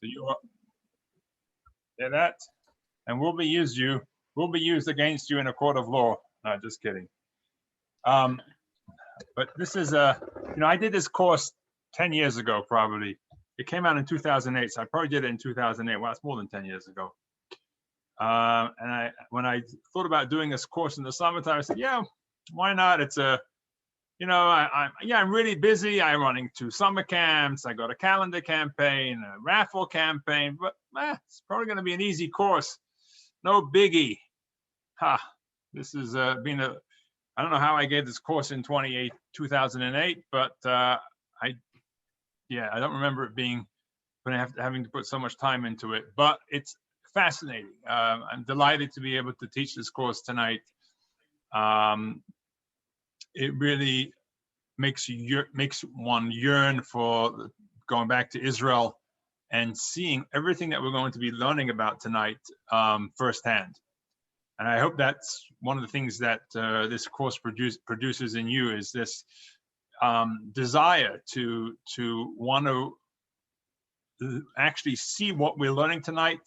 So you hear that? And will be used against you in a court of law. No, just kidding. But this is I did this course 10 years ago, probably. It came out in 2008, so I probably did it in 2008. Well, it's more than 10 years ago. And when I thought about doing this course in the summertime, I said, yeah, why not? It's I'm really busy. I'm running 2 summer camps. I got a calendar campaign, a raffle campaign, but it's probably going to be an easy course. No biggie. This is I don't know how I gave this course in 2008, but I don't remember it having to put so much time into it, but it's fascinating. I'm delighted to be able to teach this course tonight. It really makes one yearn for going back to Israel and seeing everything that we're going to be learning about tonight firsthand. And I hope that's one of the things that this course produces in you, is this desire to want to actually see what we're learning tonight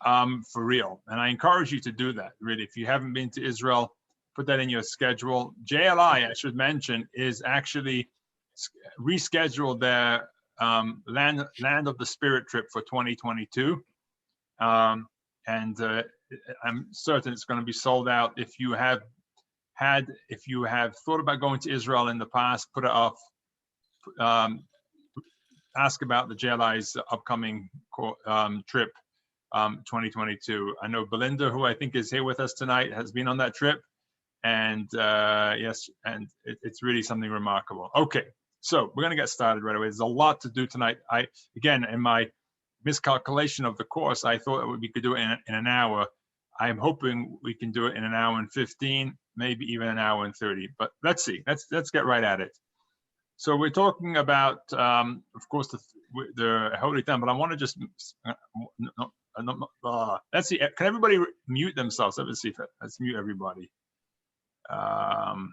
for real. And I encourage you to do that, really. If you haven't been to Israel, put that in your schedule. JLI, I should mention, is actually rescheduled their Land of the Spirit trip for 2022. And I'm certain it's going to be sold out. If you have thought about going to Israel in the past, put it off. Ask about the JLI's upcoming trip, 2022. I know Belinda, who I think is here with us tonight, has been on that trip, and yes, and it's really something remarkable. Okay, so we're going to get started right away. There's a lot to do tonight. Again, in my miscalculation of the course, I thought we could do it in an hour. I'm hoping we can do it in an hour and 15, maybe even an hour and 30. But let's see. Let's get right at it. So we're talking about, of course, the Holy Temple. I want to just let's see. Can everybody mute themselves? Let's see. Let's mute everybody. Let's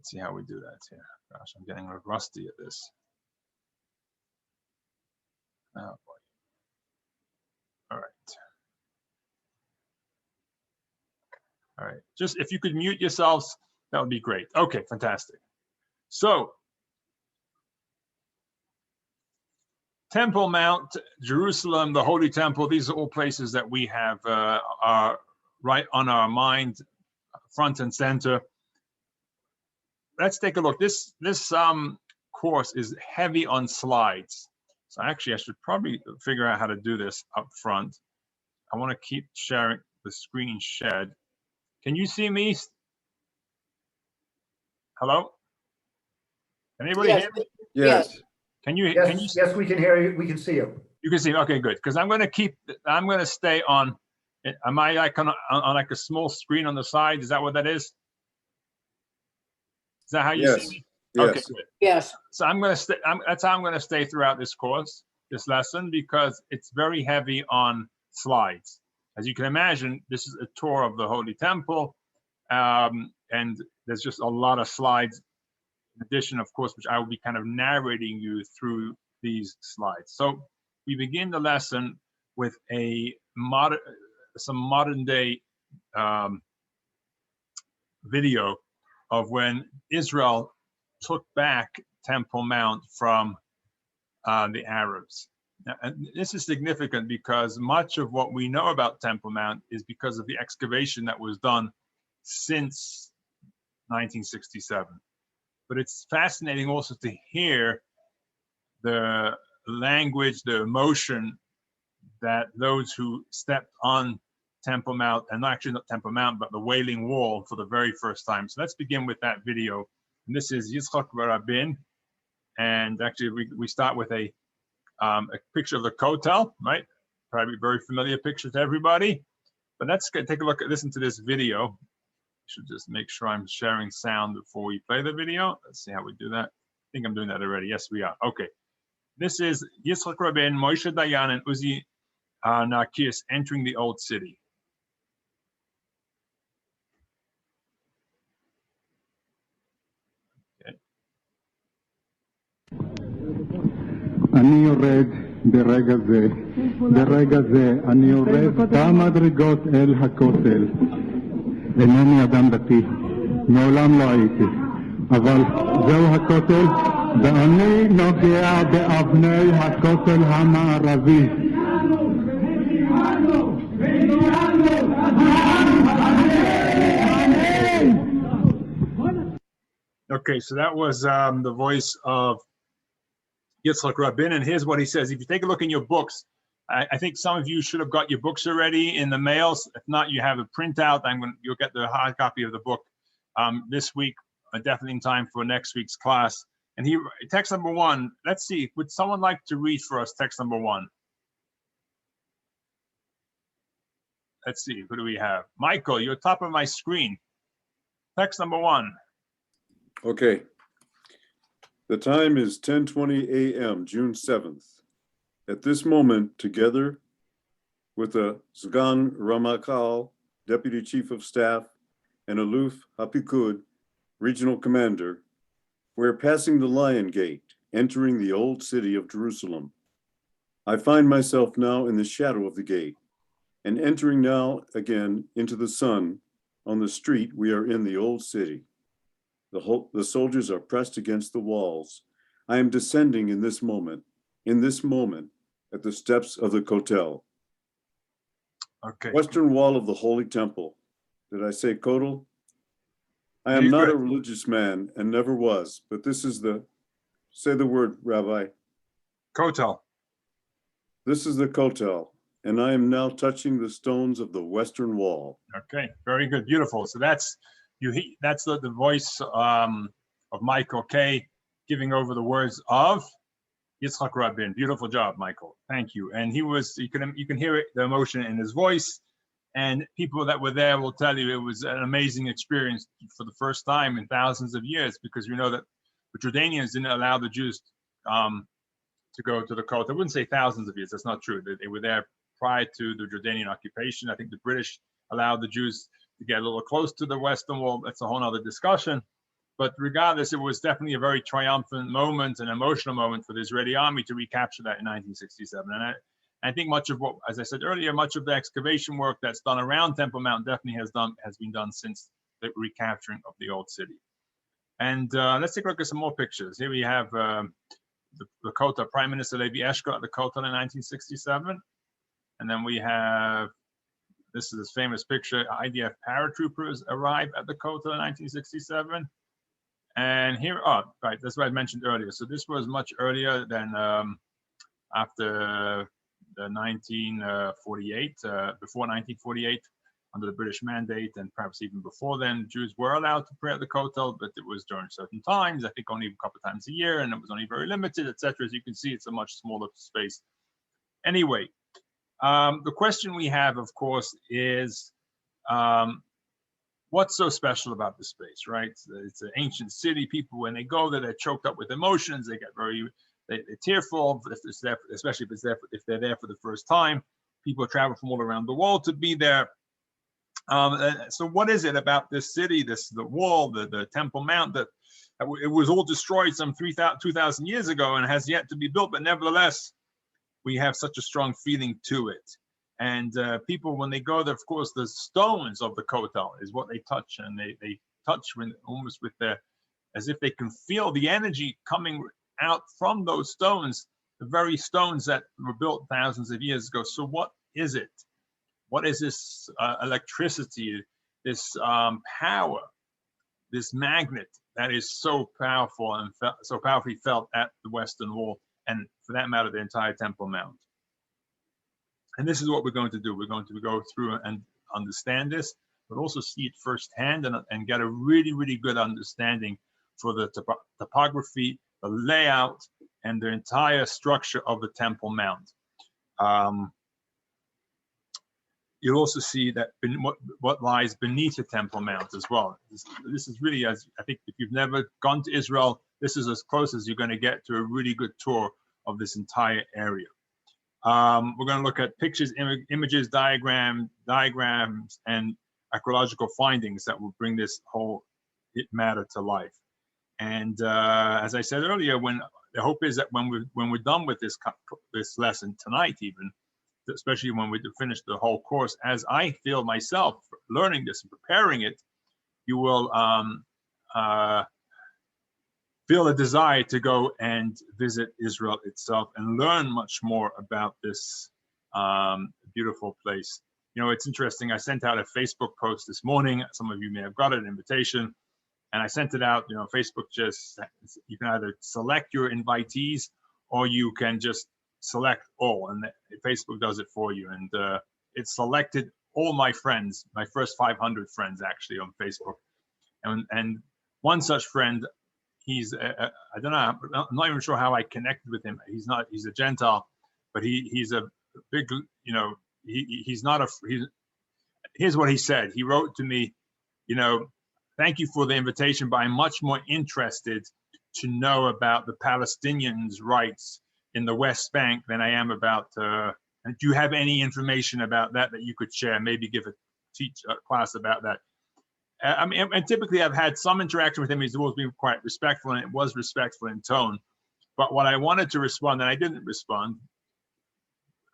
see how we do that here. Gosh, I'm getting rusty at this. Oh boy. All right. All right. Just if you could mute yourselves, that would be great. Okay, fantastic. So, Temple Mount, Jerusalem, the Holy Temple, these are all places that we have are right on our mind, front and center. Let's take a look. This course is heavy on slides. So actually, I should probably figure out how to do this up front. I want to keep sharing the screen shared. Can you see me? Hello? Anybody hear me? Yes. Can you? Yes, we can hear you. We can see you. You can see me. Okay, good. Because I'm going to stay on. Am I like on like a small screen on the side? Is that what that is? Is that how you see me? Yes. Okay, good. Yes. So I'm going to stay. That's how I'm going to stay throughout this course, this lesson, because it's very heavy on slides. As you can imagine, this is a tour of the Holy Temple, and there's just a lot of slides. In addition, of course, which I will be kind of narrating you through these slides. So we begin the lesson with some modern day video of when Israel took back Temple Mount from the Arabs. Now, and this is significant because much of what we know about Temple Mount is because of the excavation that was done since 1967. But it's fascinating also to hear the language, the emotion that those who stepped on Temple Mount, and actually not Temple Mount, but the Wailing Wall for the very first time. So let's begin with that video. And this is Yitzchak Rabin. And actually we start with a picture of the Kotel, right? Probably a very familiar picture to everybody. But let's take a look at, listen to this video. Should just make sure I'm sharing sound before we play the video. Let's see how we do that. I think I'm doing that already. Yes, we are. Okay. This is Yitzchak Rabin, Moshe Dayan, and Uzi Narkis entering the Old City. Okay. אני יורד ברגע זה אני יורד במדרגות אל הכותל. אינני אדם דתי, מעולם לא הייתי, אבל זהו הכותל, ואני נוגע באבני הכותל המערבי. Okay, so that was the voice of Yitzhak Rabin, and here's what he says. If you take a look in your books, I think some of you should have got your books already in the mails. If not, you have a printout. You'll get the hard copy of the book this week, definitely in time for next week's class. And text number 1. Let's see. Would someone like to read for us text number 1? Let's see. Who do we have? Michael, you're top of my screen. Text number 1. Okay. The time is 10:20 a.m., June 7th. At this moment, together with the Sgan Ramakal, Deputy Chief of Staff, and Aluf Hapikud, Regional Commander, we're passing the Lion Gate, entering the old city of Jerusalem. I find myself now in the shadow of the gate, and entering now again into the sun. On the street, we are in the old city. The soldiers are pressed against the walls. I am descending in this moment, at the steps of the Kotel. Okay. Western wall of the Holy Temple. Did I say Kotel? I am not a religious man and never was, but this is say the word, Rabbi. Kotel. This is the Kotel, and I am now touching the stones of the Western Wall. Okay, very good, beautiful. So that's the voice of Michael Kay giving over the words of Yitzhak Rabin. Beautiful job, Michael. Thank you. And you can hear it, the emotion in his voice. And people that were there will tell you it was an amazing experience for the first time in thousands of years, because we know that the Jordanians didn't allow the Jews to go to the Kotel. I wouldn't say thousands of years. That's not true. They were there prior to the Jordanian occupation. I think the British allowed the Jews to get a little close to the Western Wall. That's a whole other discussion. But regardless, it was definitely a very triumphant moment, an emotional moment for the Israeli army to recapture that in 1967. And I think much of what, as I said earlier, much of the excavation work that's done around Temple Mount definitely has been done since the recapturing of the old city. And let's take a look at some more pictures. Here we have the Kotel, Prime Minister Levi Eshkol at the Kotel in 1967. And then we have, this is this famous picture, IDF paratroopers arrive at the Kotel in 1967. And here, right, that's what I mentioned earlier. So this was much earlier than after the 1948, before 1948, under the British mandate, and perhaps even before then, Jews were allowed to pray at the Kotel, but it was during certain times, I think only a couple of times a year, and it was only very limited, etc. As you can see, it's a much smaller space. Anyway, the question we have, of course, is what's so special about this space, right? It's an ancient city. People, when they go there, they're choked up with emotions. They get they're tearful, especially if they're there for the first time. People travel from all around the world to be there. So what is it about this city, the wall, the Temple Mount, that it was all destroyed some 2,000 years ago and has yet to be built, but nevertheless, we have such a strong feeling to it. And people, when they go there, of course, the stones of the Kotel is what they touch, and they touch almost with as if they can feel the energy coming out from those stones, the very stones that were built thousands of years ago. So what is it? What is this electricity, this power, this magnet that is so powerful and so powerfully felt at the Western Wall, and for that matter, the entire Temple Mount? And this is what we're going to do. We're going to go through and understand this, but also see it firsthand and get a really, really good understanding for the topography, the layout, and the entire structure of the Temple Mount. You'll also see that what lies beneath the Temple Mount as well. This is really, as I think, if you've never gone to Israel, this is as close as you're going to get to a really good tour of this entire area. We're going to look at pictures, images, diagrams, and archaeological findings that will bring this whole matter to life. And as I said earlier, when the hope is that when we're done with this lesson tonight, even, especially when we finish the whole course, as I feel myself learning this and preparing it, you will feel a desire to go and visit Israel itself and learn much more about this beautiful place. You know, it's interesting. I sent out a Facebook post this morning. Some of you may have got an invitation, and I sent it out. You know, Facebook you can either select your invitees or you can just select all, and Facebook does it for you. And it selected all my friends, my first 500 friends actually on Facebook. And one such friend, he's I don't know, I'm not even sure how I connected with him. He's a Gentile, but he's a big, you know, he's here's what he said. He wrote to me, you know, thank you for the invitation, but I'm much more interested to know about the Palestinians' rights in the West Bank than I am about, and do you have any information about that you could share? Maybe teach a class about that. I mean, and typically I've had some interaction with him. He's always been quite respectful, and it was respectful in tone. But what I wanted to respond, and I didn't respond,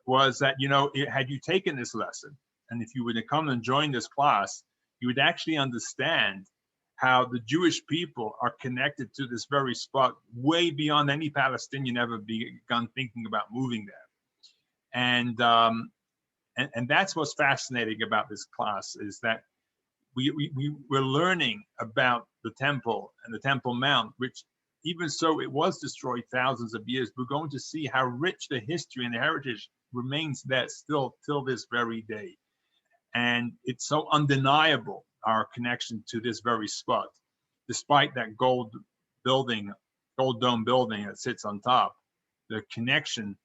was that, you know, had you taken this lesson, and if you would have come and joined this class, you would actually understand how the Jewish people are connected to this very spot way beyond any Palestinian ever begun thinking about moving there. And that's what's fascinating about this class, is that we're learning about the temple and the Temple Mount, which, even so it was destroyed thousands of years, we're going to see how rich the history and the heritage remains there still till this very day. And it's so undeniable, our connection to this very spot, despite that gold dome building that sits on top. The connection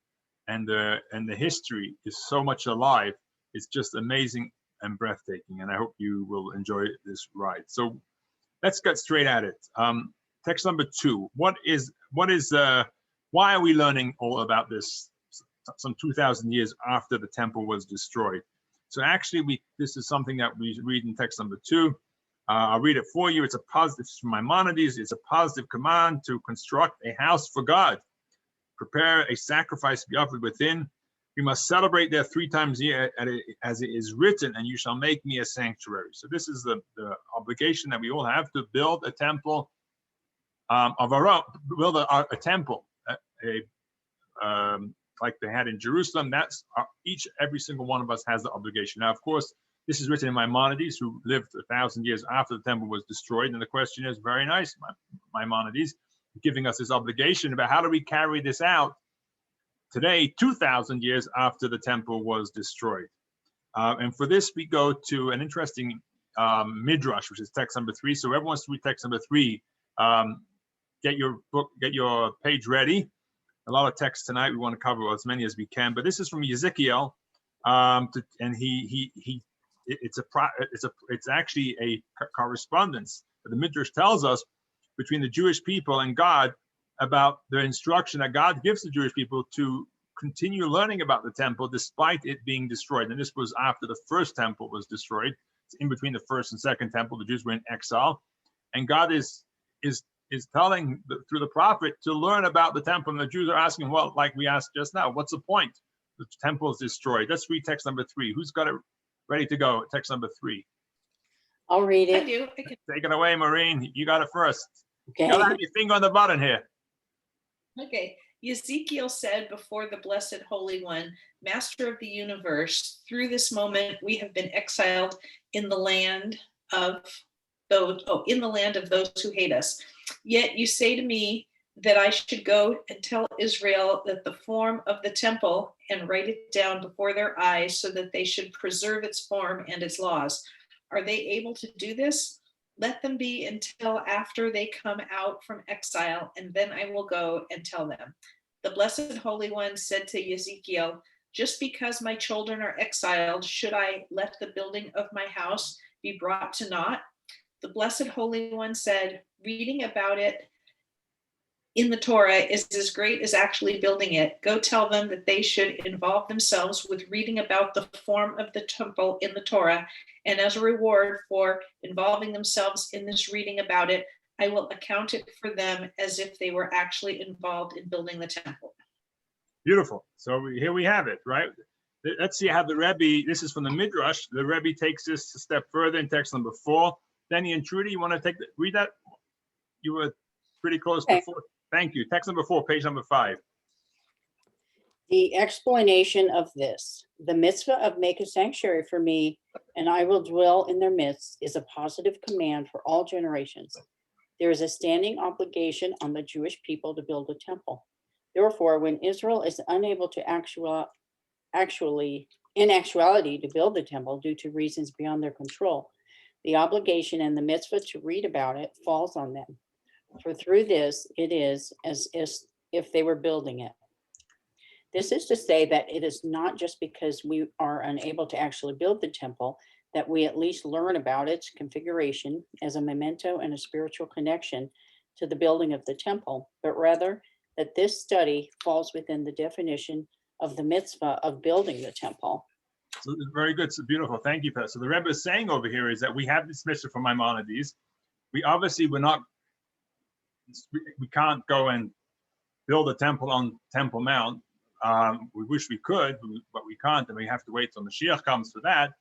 and the history is so much alive. It's just amazing and breathtaking, and I hope you will enjoy this ride. So let's get straight at it. Text number 2. Why are we learning all about this some 2,000 years after the temple was destroyed? So actually, this is something that we read in text number 2. I'll read it for you. It's a positive, from Maimonides. It's a positive command to construct a house for God. Prepare a sacrifice to be offered within. You must celebrate there 3 times a year, as it is written, and you shall make me a sanctuary. So this is the obligation that we all have, to build a temple of our own, build a temple, like they had in Jerusalem. That's every single one of us has the obligation. Now, of course, this is written in Maimonides, who lived 1,000 years after the temple was destroyed. And the question is, very nice, Maimonides, giving us this obligation about how do we carry this out today, 2,000 years after the temple was destroyed. And for this, we go to an interesting midrash, which is text number 3. So everyone wants to read text number 3. Get your page ready. A lot of text tonight. We want to cover as many as we can. But this is from Ezekiel, and it's actually a correspondence that the midrash tells us between the Jewish people and God, about the instruction that God gives the Jewish people to continue learning about the temple despite it being destroyed. And this was after the first temple was destroyed. It's in between the first and second temple. The Jews were in exile, and God is telling through the prophet to learn about the temple. And the Jews are asking, well, like we asked just now, what's the point? The temple is destroyed. Let's read text number 3. Who's got it ready to go? Text number 3. I'll read it. I do. Take it away, Maureen. You got it first. Okay. You gotta have your finger on the button here. Okay. Ezekiel said before the Blessed Holy One, Master of the universe, through this moment we have been exiled in the land of those who hate us. Yet you say to me that I should go and tell Israel that the form of the temple, and write it down before their eyes so that they should preserve its form and its laws. Are they able to do this? Let them be until after they come out from exile, and then I will go and tell them. The Blessed Holy One said to Ezekiel, just because my children are exiled, should I let the building of my house be brought to naught? The Blessed Holy One said, reading about it in the Torah is as great as actually building it. Go tell them that they should involve themselves with reading about the form of the temple in the Torah, and as a reward for involving themselves in this reading about it, I will account it for them as if they were actually involved in building the temple. Beautiful. So here we have it, right? Let's see how the Rebbe, this is from the Midrash, the Rebbe takes this a step further in text number 4. Danny and Trudy, you want to read that? You were pretty close Okay. before. Thank you. Text number 4, page number 5. The explanation of this, the mitzvah of make a sanctuary for me, and I will dwell in their midst, is a positive command for all generations. There is a standing obligation on the Jewish people to build a temple. Therefore, when Israel is unable to in actuality to build the temple due to reasons beyond their control, the obligation and the mitzvah to read about it falls on them. For through this, it is as if they were building it. This is to say that it is not just because we are unable to actually build the temple that we at least learn about its configuration as a memento and a spiritual connection to the building of the temple, but rather that this study falls within the definition of the mitzvah of building the temple. So very good. So beautiful. Thank you, Pastor. So the Rebbe is saying over here is that we have this mitzvah from Maimonides. We obviously we can't go and build a temple on Temple Mount. We wish we could, but we can't, and we have to wait till Mashiach comes for that.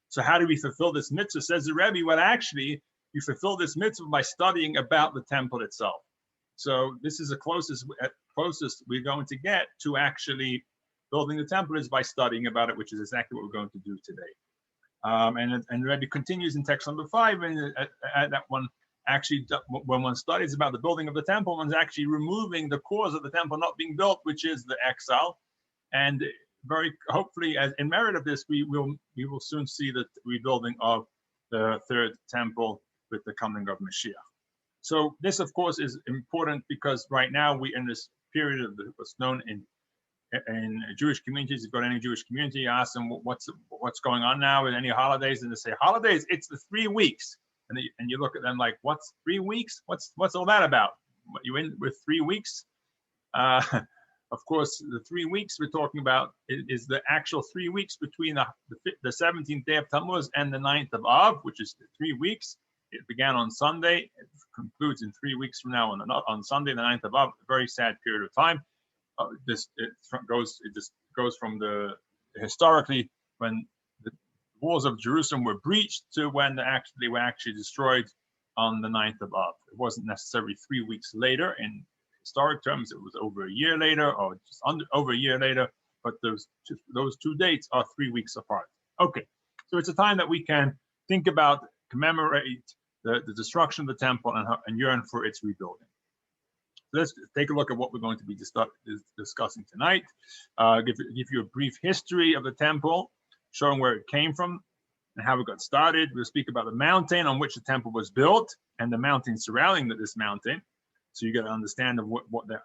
So how do we fulfill this mitzvah? Says the Rebbe, well, actually, you fulfill this mitzvah by studying about the temple itself. So this is the closest we're going to get to actually building the temple is by studying about it, which is exactly what we're going to do today. And the Rebbe continues in text number 5, and that one actually, when one studies about the building of the temple, one's actually removing the cause of the temple not being built, which is the exile. And very hopefully, as in merit of this, we will soon see the rebuilding of the third temple with the coming of Mashiach. So this, of course, is important because right now we in this period of what's known in Jewish communities. If you go to any Jewish community, you ask them what's going on now with any holidays, and they say holidays. It's the 3 weeks, and you look at them like, what's 3 weeks? What's all that about? You in with 3 weeks? Of course, the 3 weeks we're talking about is the actual 3 weeks between the 17th day of Tammuz and the 9th of Av, which is 3 weeks. It began on Sunday. It concludes in 3 weeks from now on Sunday, the 9th of Av. A very sad period of time. It just goes from the historically when the walls of Jerusalem were breached to when they were actually destroyed on the 9th of Av. It wasn't necessarily 3 weeks later in historic terms. It was over a year later, or just over a year later. But those two dates are 3 weeks apart. Okay, so it's a time that we can think about, commemorate the destruction of the temple and yearn for its rebuilding. Let's take a look at what we're going to be discussing tonight. Give you a brief history of the temple, showing where it came from and how it got started. We'll speak about the mountain on which the temple was built and the mountain surrounding this mountain. So you get an understand of what the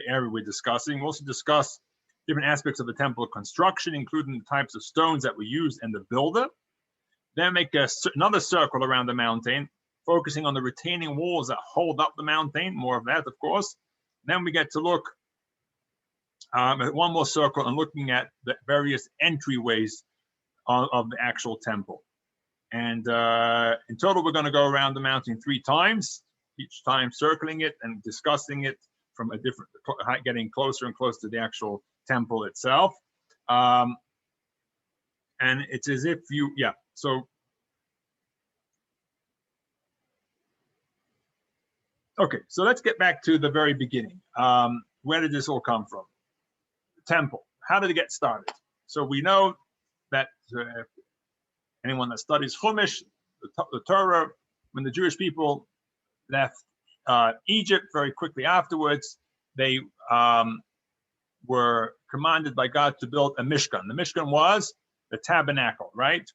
area we're discussing. We'll also discuss different aspects of the temple construction, including the types of stones that were used and the builder. Then make another circle around the mountain, focusing on the retaining walls that hold up the mountain, more of that, of course. Then we get to look at one more circle and looking at the various entryways of the actual temple. And in total, we're going to go around the mountain 3 times, each time circling it and discussing it from a different, getting closer and closer to the actual temple itself. And it's as if okay, so let's get back to the very beginning. Where did this all come from? The temple. How did it get started? So we know that anyone that studies Chumash, the Torah, when the Jewish people left Egypt very quickly afterwards, they were commanded by God to build a Mishkan. The Mishkan was the tabernacle, right?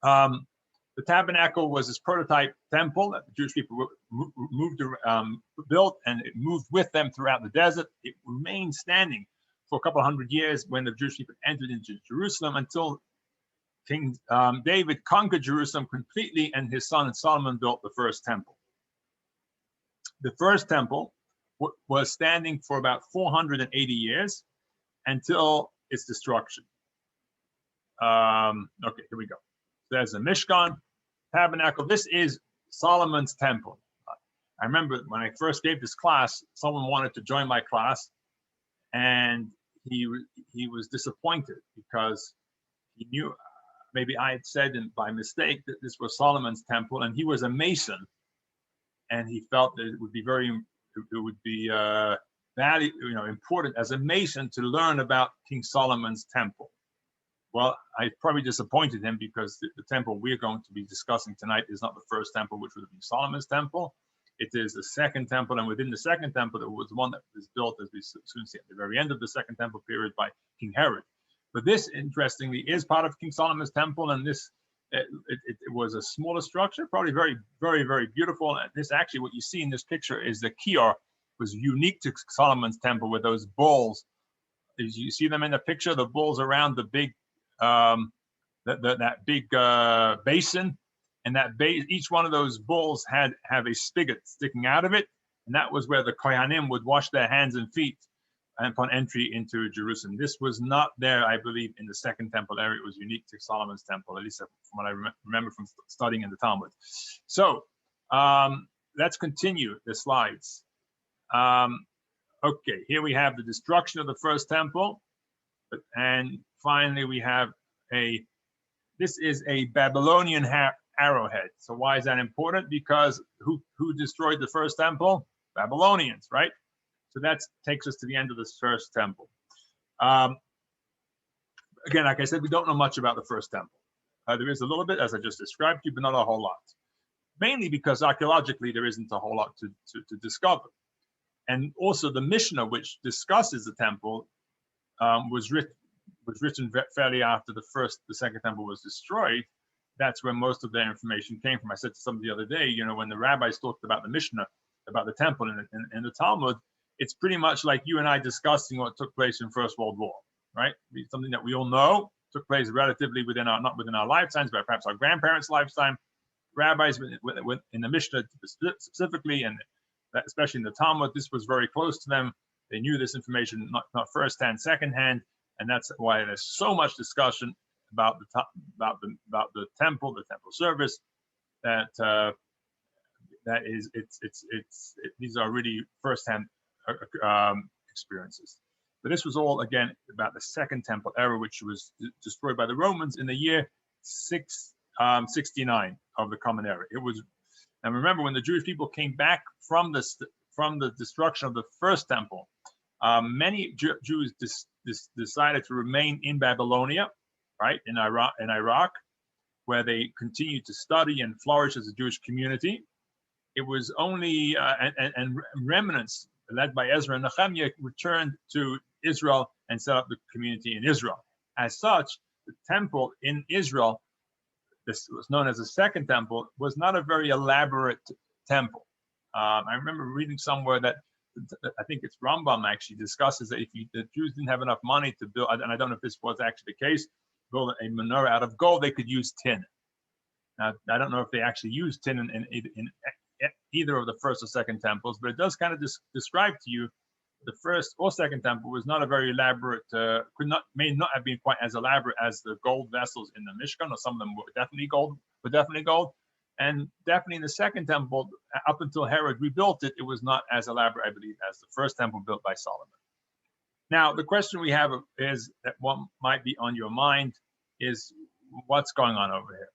The tabernacle was this prototype temple that the Jewish people built, and it moved with them throughout the desert. It remained standing for a couple of hundred years when the Jewish people entered into Jerusalem until King David conquered Jerusalem completely, and his son Solomon built the first temple. The first temple was standing for about 480 years until its destruction. Okay, here we go. There's a Mishkan, tabernacle. This is Solomon's Temple. I remember when I first gave this class, someone wanted to join my class, and he was disappointed because he knew maybe I had said by mistake that this was Solomon's Temple, and he was a Mason, and he felt that it would be important as a Mason to learn about King Solomon's Temple. Well, I probably disappointed him because the temple we're going to be discussing tonight is not the first temple, which would have been Solomon's Temple. It is the second temple, and within the second temple, there was one that was built, as we soon see at the very end of the second temple period, by King Herod. But this, interestingly, is part of King Solomon's Temple, and this it was a smaller structure, probably very, very, very beautiful. And this actually, what you see in this picture is the kior was unique to Solomon's Temple with those bulls. As you see them in the picture, the bulls around the big that big basin, and each one of those bowls have a spigot sticking out of it, and that was where the Kohanim would wash their hands and feet upon entry into Jerusalem. This was not there, I believe, in the second temple area. It was unique to Solomon's Temple, at least from what I remember from studying in the Talmud. So let's continue the slides. Okay, here we have the destruction of the first temple, and finally we have this is a Babylonian arrowhead. So why is that important? Because who destroyed the first temple? Babylonians, right? So that takes us to the end of this first temple. Again, like I said, we don't know much about the first temple. There is a little bit, as I just described to you, but not a whole lot. Mainly because archaeologically there isn't a whole lot to discover. And also the Mishnah, which discusses the temple, was written fairly after the second temple was destroyed. That's where most of their information came from. I said to somebody the other day, when the rabbis talked about the Mishnah, about the temple in the Talmud, it's pretty much like you and I discussing what took place in First World War, right? It's something that we all know took place relatively not within our lifetimes, but perhaps our grandparents' lifetime. Rabbis in the Mishnah specifically, and especially in the Talmud, this was very close to them. They knew this information not firsthand, secondhand, and that's why there's so much discussion about the temple service. These are really firsthand experiences. But this was all again about the second temple era, which was destroyed by the Romans in the year 669 of the Common Era. It was, and remember when the Jewish people came back from the destruction of the first temple, many Jews decided to remain in Babylonia, right, in Iraq, where they continued to study and flourish as a Jewish community. It was only and remnants led by Ezra and Nehemiah returned to Israel and set up the community in Israel. As such, the temple in Israel, this was known as the second temple, was not a very elaborate temple. I remember reading somewhere that I think it's Rambam actually discusses that if the Jews didn't have enough money to build, and I don't know if this was actually the case, build a menorah out of gold, they could use tin. Now, I don't know if they actually used tin in either of the first or second temples, but it does kind of describe to you the first or second temple was not a very elaborate, may not have been quite as elaborate as the gold vessels in the Mishkan, or some of them were definitely gold, and definitely in the second temple, up until Herod rebuilt it, it was not as elaborate, I believe, as the first temple built by Solomon. Now, the question we have is that one might be on your mind is what's going on over here?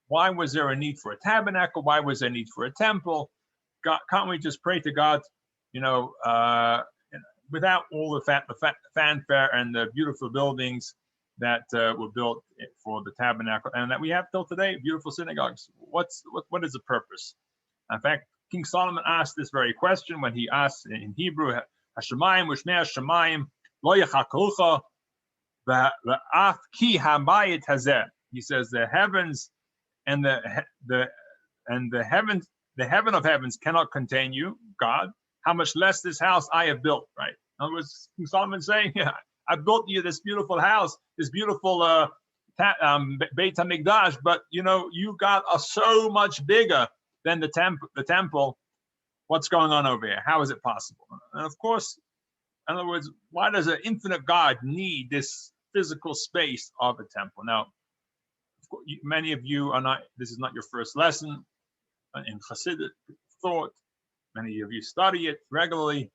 Why was there a need for a tabernacle? Why was there a need for a temple? Can't we just pray to God, without all the fanfare and the beautiful buildings that were built for the tabernacle and that we have till today, beautiful synagogues? What is the purpose? In fact, King Solomon asked this very question when he asked in Hebrew, Hashemayim v'shmei Hashemayim lo yechakulcha v'af ki habayit hazeh. He says the heavens and the heaven of heavens cannot contain you, God. How much less this house I have built, right? In other words, King Solomon saying, yeah, I built you this beautiful house, this beautiful Beit HaMikdash, but you got so much bigger than the temple. What's going on over here? How is it possible? And of course, in other words, why does an infinite God need this physical space of a temple? Now, many of you are not, this is not your first lesson. in Hasidic thought. Many of you study it regularly,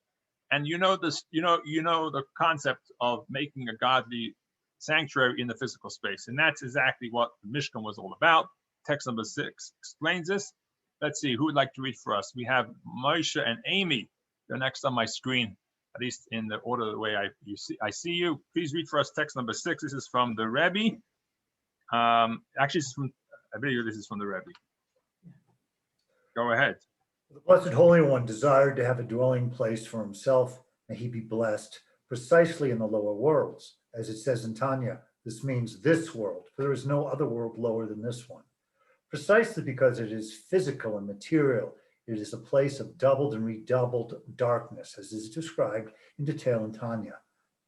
and you know this. You know the concept of making a godly sanctuary in the physical space, and that's exactly what the Mishkan was all about. Text number 6 explains this. Let's see who would like to read for us. We have Moshe and Amy. They're next on my screen, at least in the order the way I see you. Please read for us text number 6. This is from the Rebbe. Actually, I believe this is from the Rebbe. Go ahead. The Blessed Holy One desired to have a dwelling place for himself, and he be blessed precisely in the lower worlds. As it says in Tanya, this means this world, for there is no other world lower than this one. Precisely because it is physical and material, it is a place of doubled and redoubled darkness, as is described in detail in Tanya.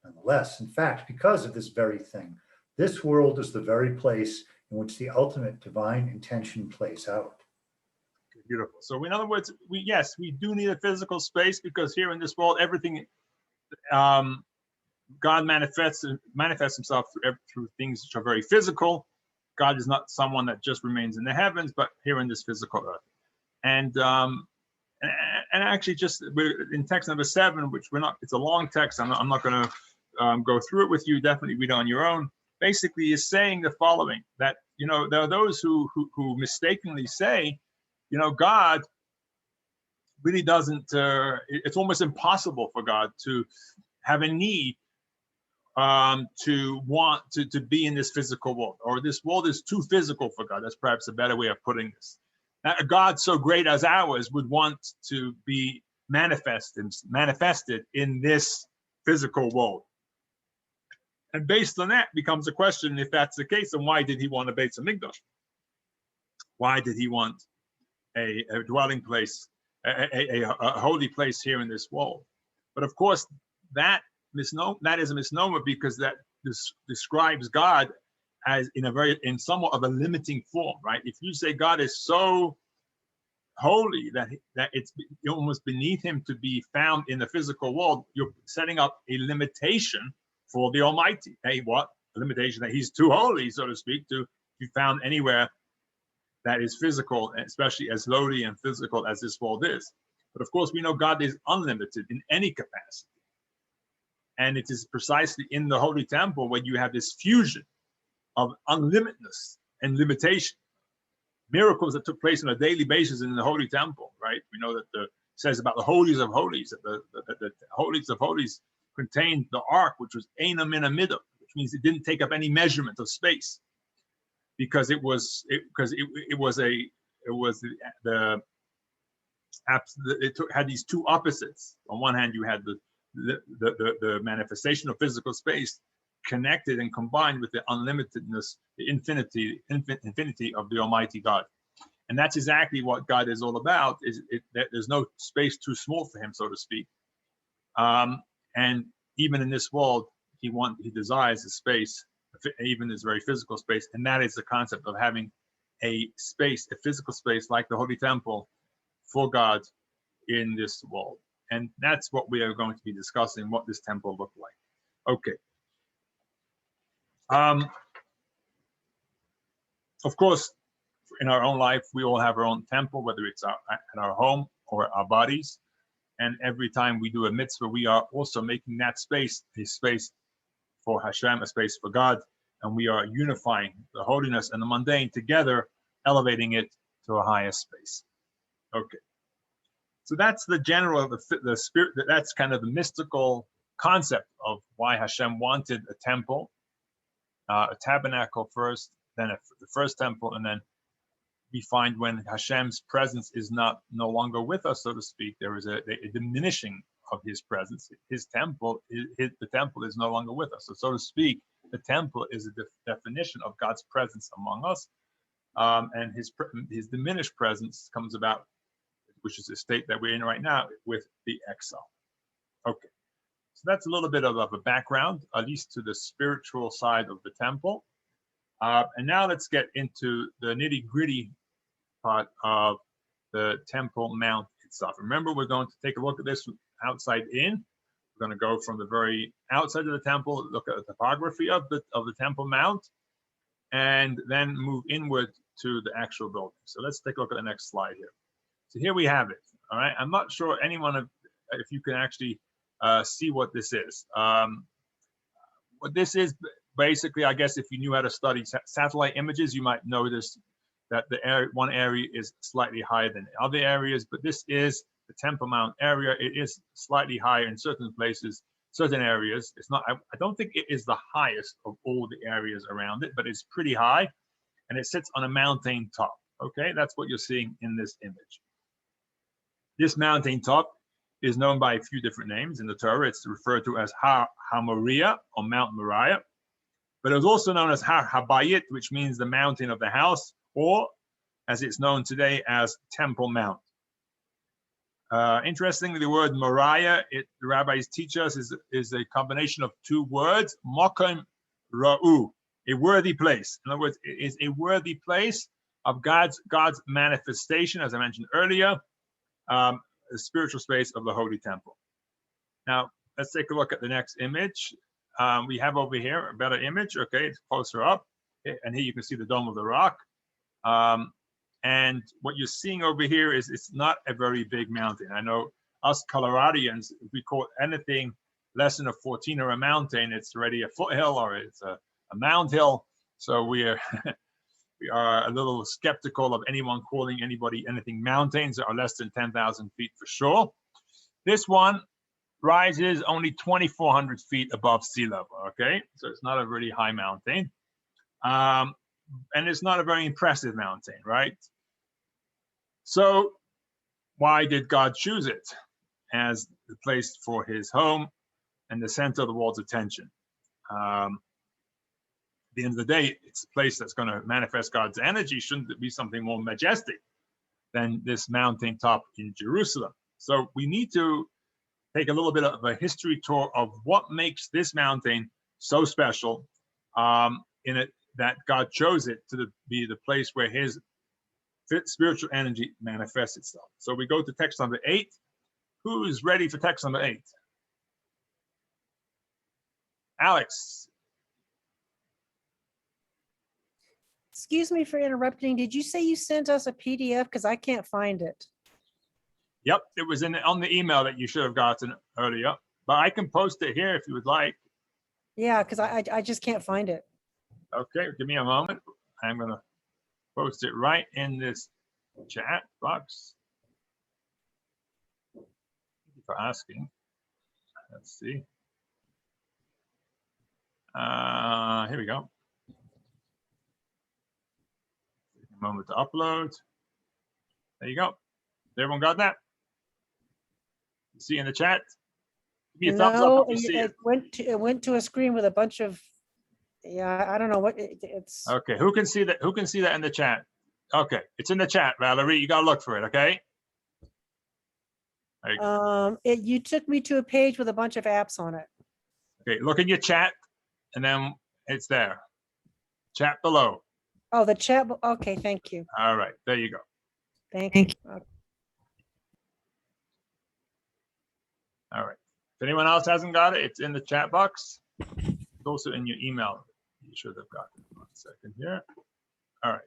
Nonetheless, in fact, because of this very thing, this world is the very place in which the ultimate divine intention plays out. Beautiful. So in other words, yes, we do need a physical space, because here in this world, everything, God manifests himself through things which are very physical. God is not someone that just remains in the heavens, but here in this physical earth. And actually, just in text number 7, which it's a long text. I'm not going to go through it with you. Definitely read it on your own. Basically, is saying the following: that there are those who mistakenly say, God really doesn't. It's almost impossible for God to have a need to want to be in this physical world, or this world is too physical for God. That's perhaps a better way of putting this. A God so great as ours would want to be manifested in this physical world. And based on that becomes a question: if that's the case, then why did he want a Beit HaMikdash? Why did he want a dwelling place, a holy place here in this world? But of course, that is a misnomer, because that describes God as in somewhat of a limiting form, right? If you say God is so holy that it's almost beneath him to be found in the physical world, you're setting up a limitation for the Almighty. Hey, what? A limitation that he's too holy, so to speak, to be found anywhere that is physical, especially as lowly and physical as this world is. But of course, we know God is unlimited in any capacity. And it is precisely in the Holy Temple where you have this fusion of unlimitedness and limitation. Miracles that took place on a daily basis in the Holy Temple, right? We know that it says about the holies of holies, that the holies of holies contained the ark, which was Eina Mina Midah, which means it didn't take up any measurement of space, because it had these two opposites. On one hand, you had the manifestation of physical space connected and combined with the unlimitedness, the infinity of the Almighty God. And that's exactly what God is all about, that there's no space too small for him, so to speak. And even in this world, he desires a space, even this very physical space. And that is the concept of having a physical space like the Holy Temple for God in this world. And that's what we are going to be discussing, what this temple looked like. Okay. Of course, in our own life, we all have our own temple, whether it's in our home or our bodies. And every time we do a mitzvah, we are also making that space a space for Hashem, a space for God. And we are unifying the holiness and the mundane together, elevating it to a higher space. Okay. So that's the general, the spirit, that's kind of the mystical concept of why Hashem wanted a temple, a tabernacle first, then the first temple, and then we find when Hashem's presence is no longer with us, so to speak, there is a diminishing of his presence. The temple is no longer with us. So to speak, the temple is a definition of God's presence among us, and his diminished presence comes about, which is the state that we're in right now, with the exile. Okay, so that's a little bit of a background, at least to the spiritual side of the temple. And now let's get into the nitty-gritty part of the Temple Mount itself. Remember, we're going to take a look at this from outside in. We're going to go from the very outside of the temple, look at the topography of the Temple Mount, and then move inward to the actual building. So let's take a look at the next slide here. So here we have it. All right. I'm not sure if you can actually see what this is. What this is basically, I guess, if you knew how to study satellite images, you might notice that one area is slightly higher than other areas, but this is the Temple Mount area. It is slightly higher in certain places, certain areas. It's not, I don't think it is the highest of all the areas around it, but it's pretty high, and it sits on a mountain top. Okay, that's what you're seeing in this image. This mountain top is known by a few different names in the Torah. It's referred to as Har Moriah, or Mount Moriah, but it was also known as Har Habayit, which means the mountain of the house, or as it's known today as Temple Mount. Interestingly, the word Moriah, the rabbis teach us, is a combination of two words, Mokom Ra'u, a worthy place. In other words, it is a worthy place of God's manifestation, as I mentioned earlier, the spiritual space of the Holy Temple. Now, let's take a look at the next image. We have over here a better image. Okay, it's closer up. And here you can see the Dome of the Rock. And what you're seeing over here is it's not a very big mountain. I know us Coloradians, if we call anything less than a 14er a mountain, it's already a foothill or it's a mound hill. So we are a little skeptical of anyone calling anything mountains that are less than 10,000 feet for sure. This one rises only 2,400 feet above sea level, okay? So it's not a really high mountain. And it's not a very impressive mountain, right? So why did God choose it as the place for his home and the center of the world's attention? At the end of the day, it's a place that's going to manifest God's energy. Shouldn't it be something more majestic than this mountain top in Jerusalem? So we need to take a little bit of a history tour of what makes this mountain so special in it, that God chose it to be the place where his spiritual energy manifests itself. So we go to text number 8. Who is ready for text number 8? Alex. Excuse me for interrupting. Did you say you sent us a PDF? Because I can't find it. Yep, it was on the email that you should have gotten earlier, but I can post it here if you would like. Yeah, because I just can't find it. Okay, give me a moment. I'm going to post it right in this chat box. Thank you for asking. Let's see. Here we go. Take a moment to upload. There you go. Everyone got that? You see in the chat? Give me a thumbs up if you see it. It went to a screen with a bunch of, yeah, I don't know what it's. Okay, who can see that? Who can see that in the chat? Okay, it's in the chat, Valerie. You gotta look for it, okay? You took me to a page with a bunch of apps on it. Okay, look in your chat, and then it's there. Chat below. Oh, the chat. Okay, thank you. All right, there you go. Thank you. All right. If anyone else hasn't got it, it's in the chat box. It's also in your email. You should have got it. 1 second here. All right.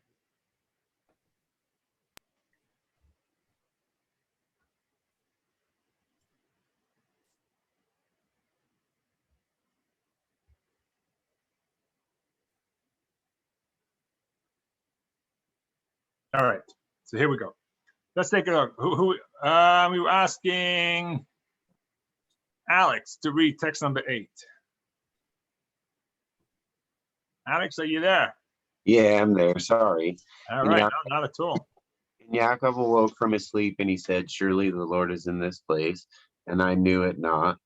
All right. So here we go. Let's take a look. We were asking Alex to read text number 8. Alex, are you there? Yeah, I'm there. Sorry. All right. No, not at all. And Yaakov awoke from his sleep and he said, surely the Lord is in this place. And I knew it not,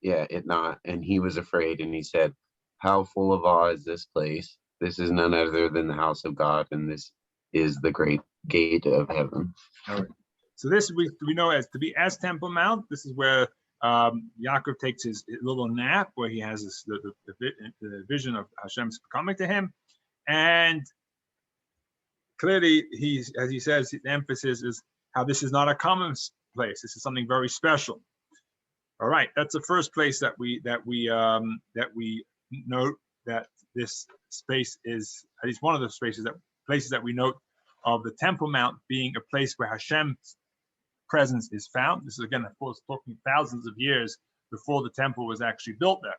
it not. And he was afraid and he said, how full of awe is this place? This is none other than the house of God. And this is the great gate of heaven. All right. So this we know as to be as Temple Mount. This is where Yaakov takes his little nap, where he has the vision of Hashem's coming to him, and clearly as he says, the emphasis is how this is not a common place. This is something very special. All right, that's the first place that we note that this space is at least one of the spaces that places that we note of the Temple Mount being a place where Hashem's presence is found. This is again, of course, talking thousands of years before the temple was actually built there.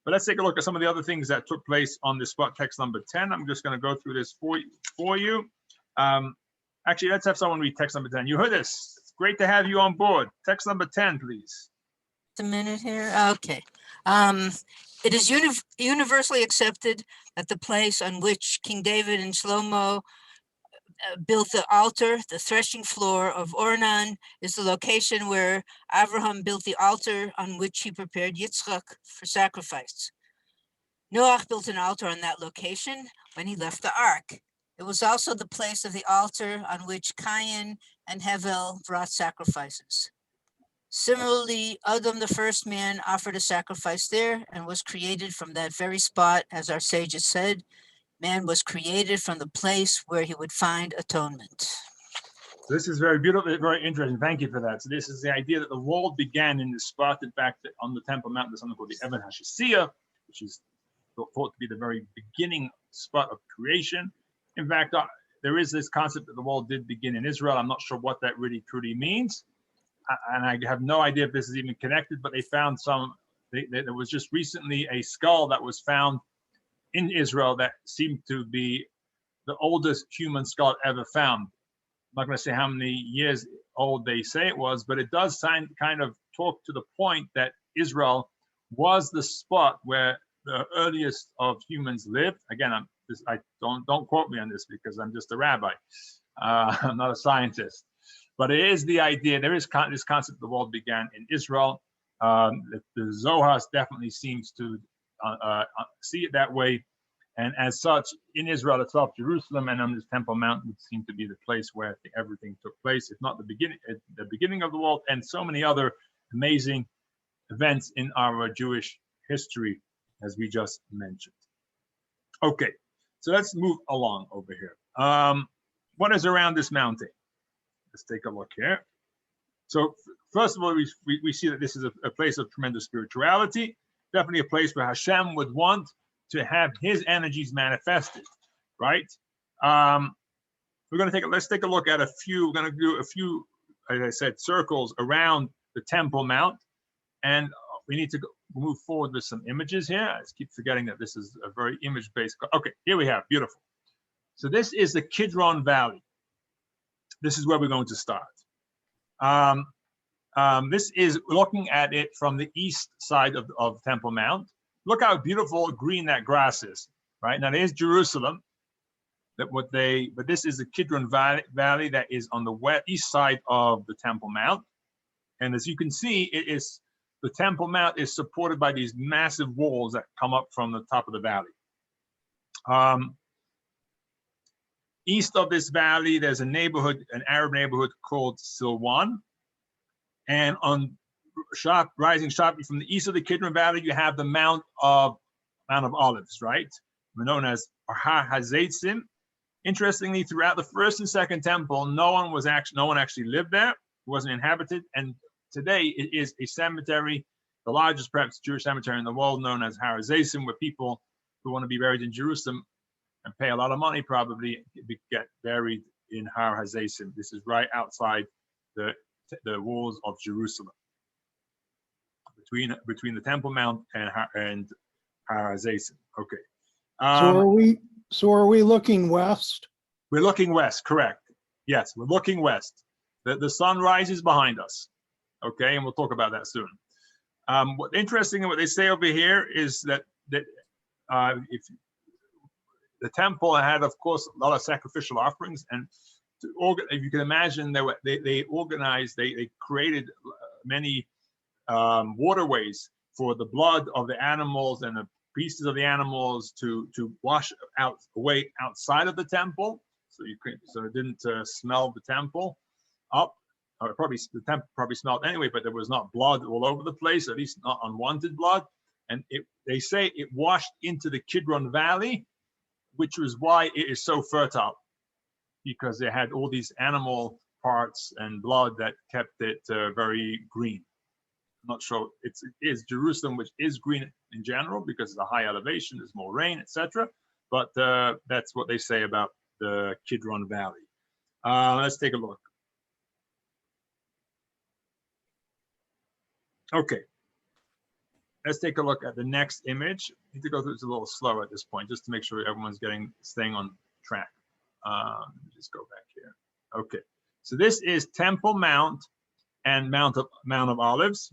But let's take a look at some of the other things that took place on this spot, text number 10. I'm just going to go through this for you. Actually, let's have someone read text number 10. You heard this. It's great to have you on board. Text number 10, please. A minute here. Okay. It is universally accepted that the place on which King David and Shlomo built the altar, the threshing floor of Ornan, is the location where Abraham built the altar on which he prepared Yitzchak for sacrifice. Noach built an altar on that location when he left the ark. It was also the place of the altar on which Cain and Hevel brought sacrifices. Similarly, Adam, the first man, offered a sacrifice there and was created from that very spot, as our sages said. Man was created from the place where he would find atonement. This is very beautiful, very interesting. Thank you for that. So this is the idea that the world began in this spot. In fact, on the Temple Mount, there's something called the Even HaShasiyah, which is thought to be the very beginning spot of creation. In fact, there is this concept that the world did begin in Israel. I'm not sure what that really truly means. And I have no idea if this is even connected, but they found there was just recently a skull that was found in Israel that seemed to be the oldest human skull ever found. I'm not going to say how many years old they say it was, but it does kind of talk to the point that Israel was the spot where the earliest of humans lived. Again, I don't quote me on this because I'm just a rabbi. I'm not a scientist. But it is the idea, there is this concept the world began in Israel. The Zohar definitely seems to see it that way. And as such, in Israel itself, Jerusalem and on this Temple Mount would seem to be the place where everything took place, if not the beginning of the world, and so many other amazing events in our Jewish history, as we just mentioned. Okay, so let's move along over here. What is around this mountain? Let's take a look here. So first of all, we see that this is a place of tremendous spirituality, definitely a place where Hashem would want to have his energies manifested, right? Let's take a look at we're going to do a few, as I said, circles around the Temple Mount. And we need to move forward with some images here. I just keep forgetting that this is a very image-based. Okay, here we have, beautiful. So this is the Kidron Valley. This is where we're going to start. This is looking at it from the east side of Temple Mount. Look how beautiful green that grass is, right? Now there's Jerusalem. But this is the Kidron Valley that is on the east side of the Temple Mount. And as you can see, the Temple Mount is supported by these massive walls that come up from the top of the valley. East of this valley, there's an Arab neighborhood called Silwan. And rising sharply from the east of the Kidron Valley, you have the Mount of Olives, right? We're known as Har HaZeitzim. Interestingly, throughout the first and second temple, no one actually lived there. It wasn't inhabited. And today it is a cemetery, the largest perhaps Jewish cemetery in the world, known as Har HaZeitzim, where people who want to be buried in Jerusalem and pay a lot of money probably get buried in Har HaZeitzim. This is right outside the walls of Jerusalem, between the Temple Mount and Har HaZeitzim. Okay. So are we looking west? We're looking west, correct. Yes, we're looking west. The sun rises behind us. Okay, and we'll talk about that soon. What's interesting and what they say over here is that if the temple had, of course, a lot of sacrificial offerings, and if you can imagine, they created many waterways for the blood of the animals and the pieces of the animals to wash away outside of the temple, so it didn't smell the temple up. Or the temple probably smelled anyway, but there was not blood all over the place, at least not unwanted blood. And they say it washed into the Kidron Valley, which was why it is so fertile, because they had all these animal parts and blood that kept it very green. I'm not sure it is Jerusalem, which is green in general because of the high elevation, there's more rain, etc. but that's what they say about the Kidron Valley. Let's take a look. Okay. Let's take a look at the next image. I need to go through this a little slower at this point, just to make sure everyone's staying on track. Let me just go back here. Okay, so this is Temple Mount and Mount of Olives.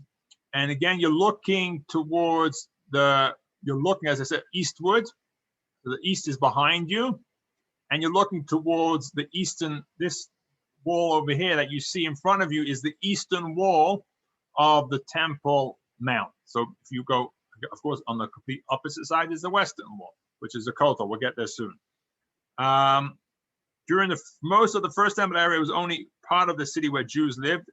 And again, you're looking towards you're looking, as I said, eastward. So the east is behind you. And you're looking towards the eastern, this wall over here that you see in front of you is the eastern wall of the Temple Mount. So if you go, of course, on the complete opposite side is the western wall, which is the Kotel. We'll get there soon. During most of the first temple area, it was only part of the city where Jews lived,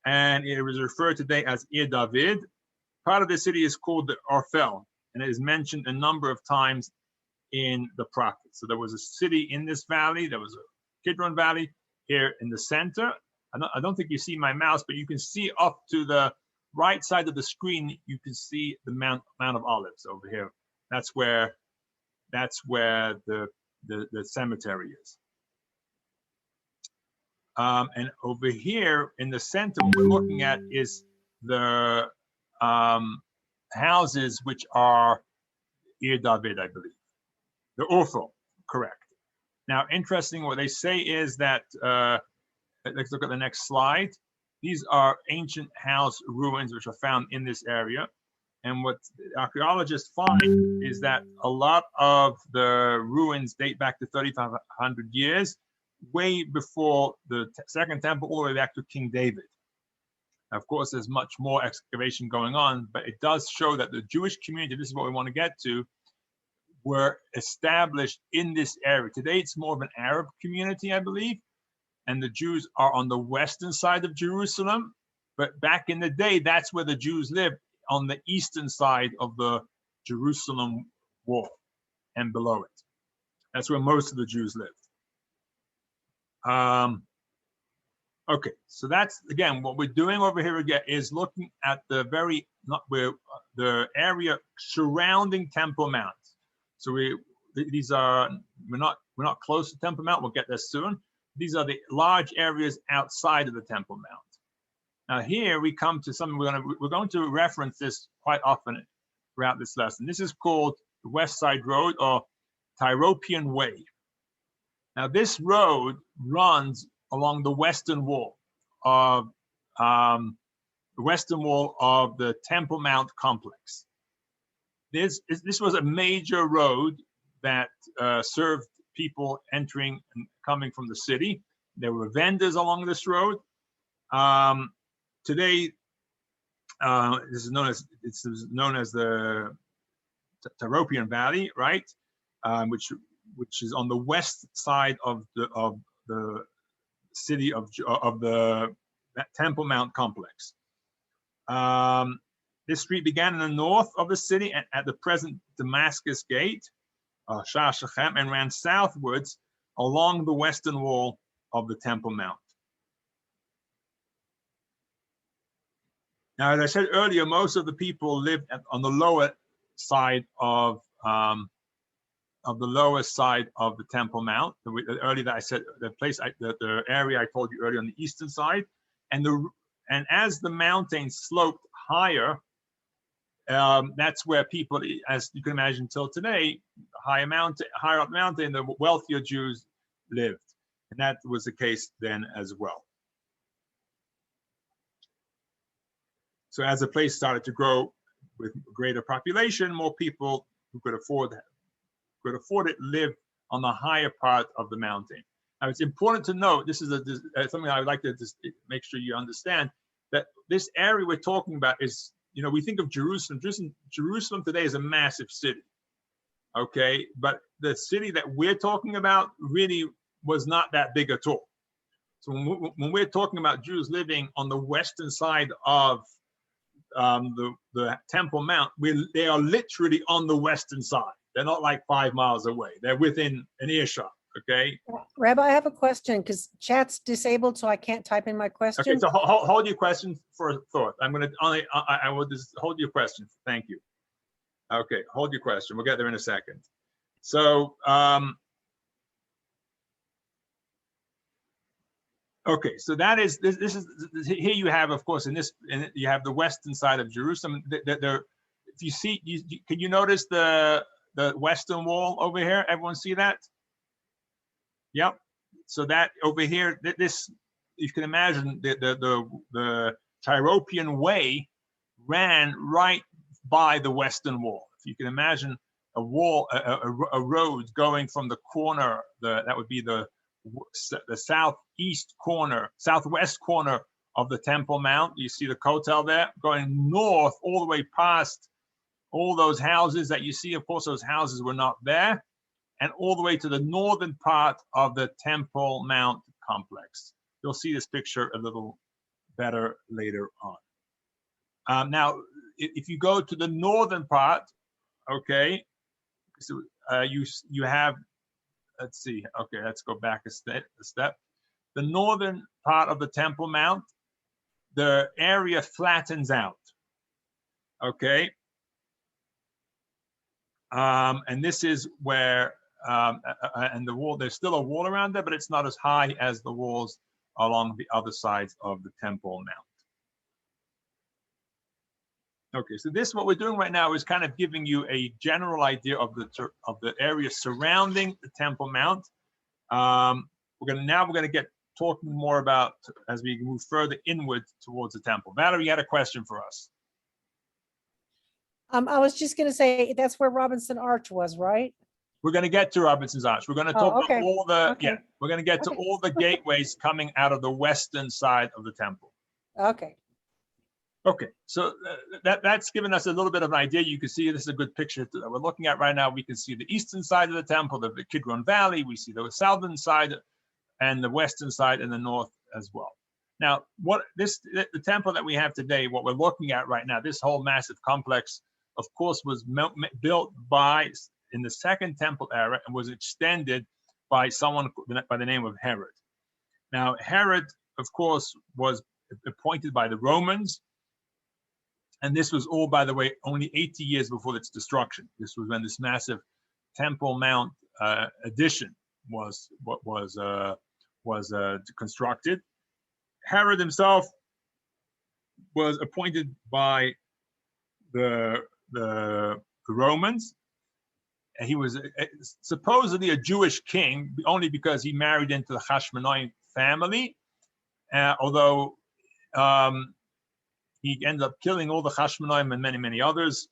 and it was referred today as Ir David. Part of the city is called the Orphel, and it is mentioned a number of times in the prophets. So there was a city in this valley. There was a Kidron Valley here in the center. I don't think you see my mouse, but you can see up to the right side of the screen, you can see the Mount of Olives over here. That's where the cemetery is. And over here in the center, what we're looking at is the houses which are Ir David, I believe. The Orphel, correct. Now, interesting, what they say is that, let's look at the next slide. These are ancient house ruins which are found in this area. And what archaeologists find is that a lot of the ruins date back to 3,500 years, way before the Second Temple, all the way back to King David. Of course, there's much more excavation going on, but it does show that the Jewish community, this is what we want to get to, were established in this area. Today, it's more of an Arab community, I believe, and the Jews are on the western side of Jerusalem. But back in the day, that's where the Jews lived, on the eastern side of the Jerusalem wall and below it. That's where most of the Jews lived. Okay, so that's, again, what we're doing over here again is looking at the the area surrounding Temple Mount. So we're not close to Temple Mount. We'll get there soon. These are the large areas outside of the Temple Mount. Now here we come to something we're going to reference this quite often throughout this lesson. This is called the West Side Road, or Tyropian Way. Now this road runs along the western wall of the Temple Mount complex. This was a major road that served people entering and coming from the city. There were vendors along this road. Today, this is known as the Tyropian Valley, right? Which is on the west side of the city of the Temple Mount complex. This street began in the north of the city at the present Damascus Gate, Shah Shechem, and ran southwards along the western wall of the Temple Mount. Now, as I said earlier, most of the people lived on the lower side of the Temple Mount. Earlier, that I said the area I told you earlier on the eastern side, and as the mountain sloped higher, that's where people, as you can imagine, till today, higher up the mountain, the wealthier Jews lived, and that was the case then as well. So as the place started to grow with greater population, more people who could afford it lived on the higher part of the mountain. Now, it's important to note, this is something I would like to just make sure you understand, that this area we're talking about is, we think of Jerusalem. Jerusalem today is a massive city, okay? But the city that we're talking about really was not that big at all. So when we're talking about Jews living on the western side of the Temple Mount, they are literally on the western side. They're not like 5 miles away. They're within an earshot, okay? Rabbi, I have a question because chat's disabled, so I can't type in my question. Okay, so hold your question for a thought. I will just hold your question. Thank you. Okay, hold your question. We'll get there in a second. So, okay, so that is, this is, here you have, of course, you have the western side of Jerusalem. If you see, can you notice the western wall over here? Everyone see that? Yep. So that over here, this, you can imagine the Tyropian Way ran right by the western wall. If you can imagine a wall, a road going from the corner, that would be the southwest corner of the Temple Mount. You see the Kotel there, going north all the way past all those houses that you see. Of course, those houses were not there, and all the way to the northern part of the Temple Mount complex. You'll see this picture a little better later on. Now, if you go to the northern part, okay, so you have, let's see, okay, let's go back a step. The northern part of the Temple Mount, the area flattens out, okay? And this is where, and the wall, there's still a wall around there, but it's not as high as the walls along the other sides of the Temple Mount. Okay, so this, what we're doing right now is kind of giving you a general idea of the area surrounding the Temple Mount. We're gonna get talking more about as we move further inward towards the temple. Valerie, you had a question for us. I was just gonna say, that's where Robinson Arch was, right? We're gonna get to Robinson's Arch. We're gonna talk okay. about all the, Okay. yeah, we're gonna get to Okay. all the gateways coming out of the western side of the temple. Okay. Okay, so that's given us a little bit of an idea. You can see this is a good picture that we're looking at right now. We can see the eastern side of the temple, the Kidron Valley. We see the southern side and the western side and the north as well. Now, the temple that we have today, what we're looking at right now, this whole massive complex, of course, was built in the Second Temple era and was extended by someone by the name of Herod. Now, Herod, of course, was appointed by the Romans. And this was all, by the way, only 80 years before its destruction. This was when this massive Temple Mount addition was constructed. Herod himself was appointed by the Romans. He was supposedly a Jewish king, only because he married into the Hashmonaim family, although he ended up killing all the Hashmonaim and many, many others.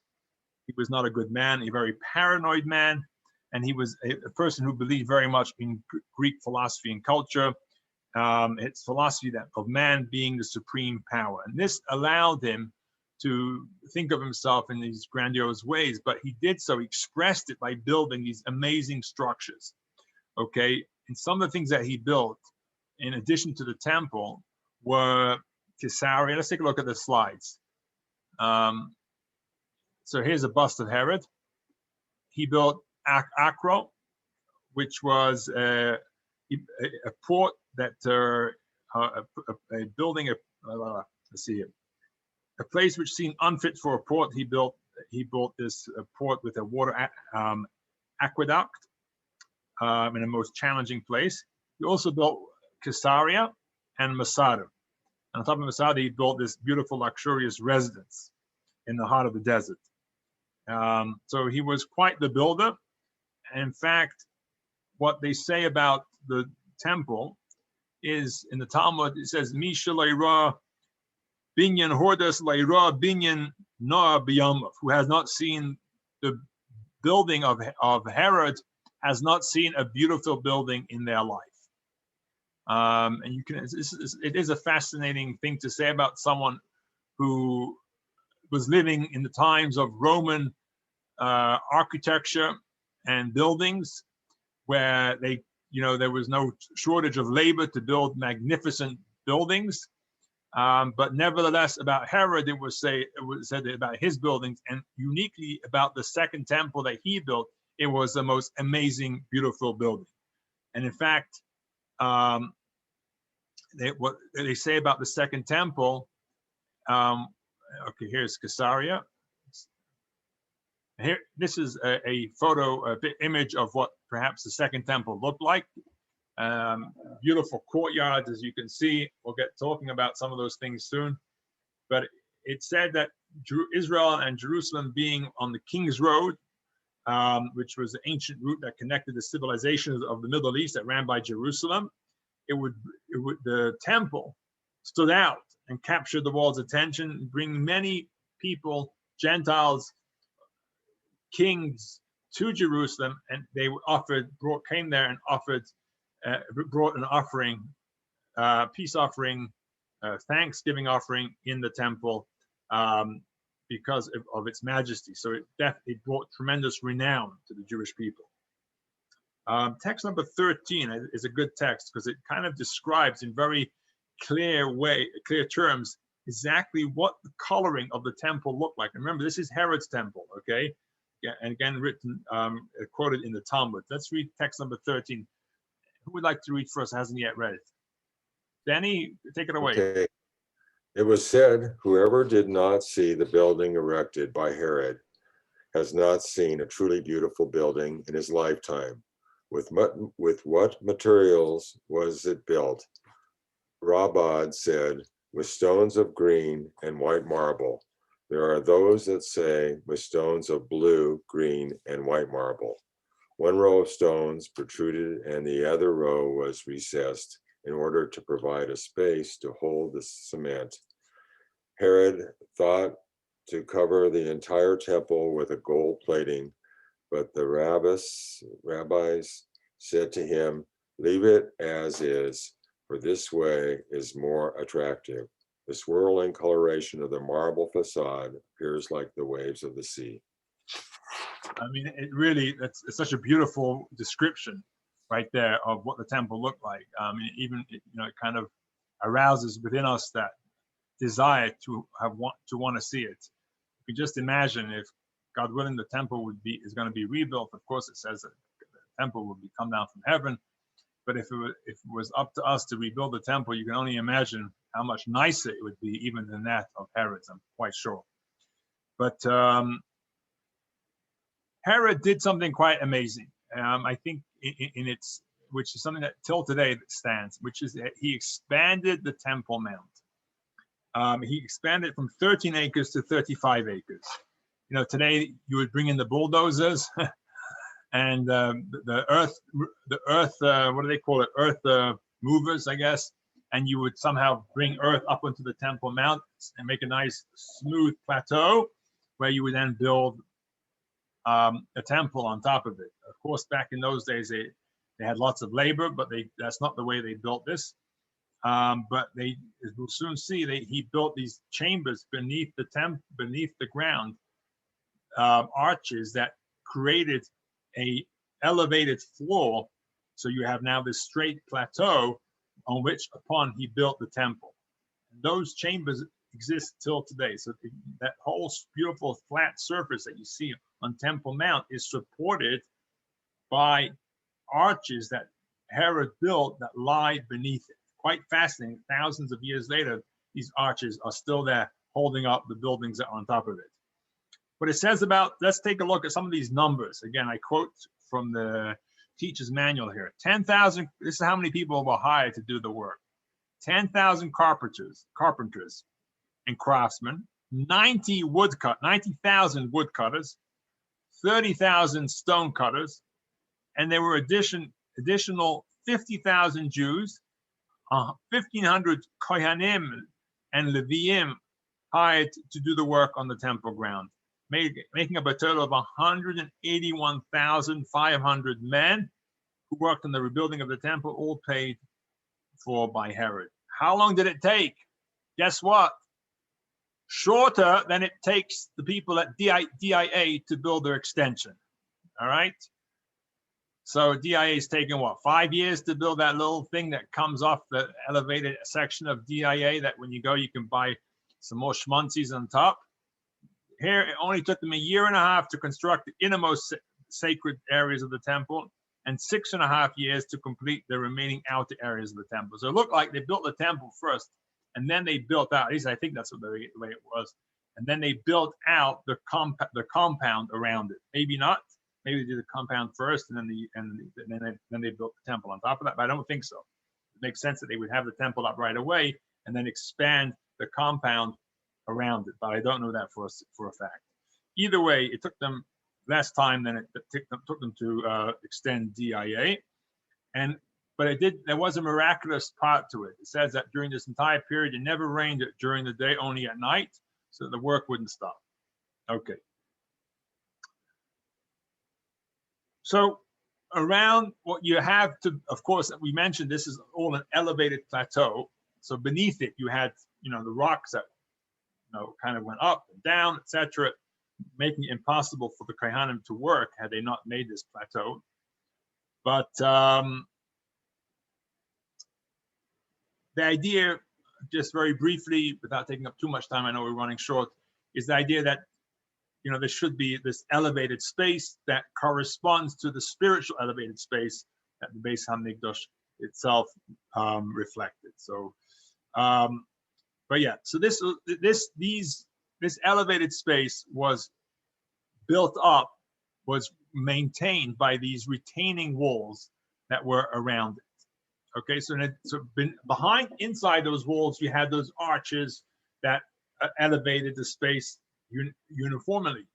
He was not a good man, a very paranoid man, and he was a person who believed very much in Greek philosophy and culture. It's philosophy of man being the supreme power. And this allowed him to think of himself in these grandiose ways, but he did so, he expressed it by building these amazing structures, okay? And some of the things that he built, in addition to the temple, were Caesarea. Let's take a look at the slides. So here's a bust of Herod. He built Acro, which was a port that a building. Let's see it. A place which seemed unfit for a port. He built this port with a water aqueduct in a most challenging place. He also built Caesarea and Masada. On top of Masada, he built this beautiful, luxurious residence in the heart of the desert. So he was quite the builder. And in fact, what they say about the temple is, in the Talmud, it says, Misha Leira Binyan Hordas Leira Binyan Noah Biyamav, who has not seen the building of Herod, has not seen a beautiful building in their life. And you can, it is a fascinating thing to say about someone who was living in the times of Roman architecture and buildings, where there was no shortage of labor to build magnificent buildings. But nevertheless, about Herod, it was said about his buildings, and uniquely about the second temple that he built, it was the most amazing, beautiful building. And in fact, what they say about the second temple, okay, here's Caesarea. Here, this is a photo, image of what perhaps the second temple looked like. Beautiful courtyards, as you can see. We'll get talking about some of those things soon. But it said that Israel and Jerusalem being on the King's Road, which was the ancient route that connected the civilizations of the Middle East that ran by Jerusalem, the temple stood out and captured the world's attention, bringing many people, Gentiles, kings to Jerusalem, and they came there and brought an offering, peace offering, thanksgiving offering in the temple because of its majesty. So it brought tremendous renown to the Jewish people. Text number 13 is a good text because it kind of describes in very clear terms exactly what the coloring of the temple looked like. Remember, this is Herod's temple, okay? Yeah, and again, written, quoted in the Talmud. Let's read text number 13. Who would like to read first? Hasn't yet read it. Danny, take it away. Okay. It was said, whoever did not see the building erected by Herod has not seen a truly beautiful building in his lifetime. With what materials was it built? Rabad said, with stones of green and white marble. There are those that say with stones of blue, green, and white marble. One row of stones protruded and the other row was recessed in order to provide a space to hold the cement. Herod thought to cover the entire temple with a gold plating, but the rabbis said to him, leave it as is, for this way is more attractive. The swirling coloration of the marble facade appears like the waves of the sea. I mean, it's such a beautiful description right there of what the temple looked like. I mean, even, it kind of arouses within us that desire to want to see it. You can just imagine if, God willing, the temple is going to be rebuilt. Of course, it says that the temple will come down from heaven. But if it was up to us to rebuild the temple, you can only imagine how much nicer it would be even than that of Herod's, I'm quite sure. But Herod did something quite amazing. I think which is something that till today stands, which is that he expanded the Temple Mount. He expanded from 13 acres to 35 acres. Today you would bring in the bulldozers and the earth, what do they call it? Earth movers, I guess. And you would somehow bring earth up onto the Temple Mount and make a nice smooth plateau where you would then build a temple on top of it. Of course, back in those days, they had lots of labor, but that's not the way they built this. But as we'll soon see, he built these chambers beneath the ground, arches that created a elevated floor. So you have now this straight plateau on which upon he built the temple. Those chambers exist till today. So that whole beautiful flat surface that you see on Temple Mount is supported by arches that Herod built that lie beneath it. Quite fascinating. Thousands of years later, these arches are still there holding up the buildings that are on top of it. What it says about, let's take a look at some of these numbers. Again, I quote from the teacher's manual here. 10,000, this is how many people were hired to do the work. 10,000 carpenters and craftsmen, 90,000 woodcutters, 30,000 stone cutters, and there were additional 50,000 Jews, 1,500 Kohanim and Leviim hired to do the work on the temple ground, making up a total of 181,500 men who worked on the rebuilding of the temple, all paid for by Herod. How long did it take? Guess what? Shorter than it takes the people at DIA to build their extension. All right. So DIA is taking what, 5 years to build that little thing that comes off the elevated section of DIA that when you go, you can buy some more schmunzies on top. Here, it only took them 1.5 years to construct the innermost sacred areas of the temple and 6.5 years to complete the remaining outer areas of the temple. So it looked like they built the temple first and then they built out. At least I think that's the way it was. and then they built out the compound around it. Maybe not. Maybe they did the compound first, and then they built the temple on top of that. But I don't think so. It makes sense that they would have the temple up right away and then expand the compound around it. But I don't know that for a fact. Either way, it took them less time than it took them to extend DIA, but there was a miraculous part to it. It says that during this entire period, it never rained during the day, only at night, so the work wouldn't stop. Okay. So around what you have to, of course, we mentioned this is all an elevated plateau. So beneath it, you had, the rocks that, kind of went up and down, etc., making it impossible for the Kohanim to work had they not made this plateau. But the idea, just very briefly, without taking up too much time, I know we're running short, is the idea that there should be this elevated space that corresponds to the spiritual elevated space that the Beis Hamikdash itself reflected. So, but yeah, so this elevated space was built up, was maintained by these retaining walls that were around it. Okay, so inside those walls, you had those arches that elevated the space uniformly.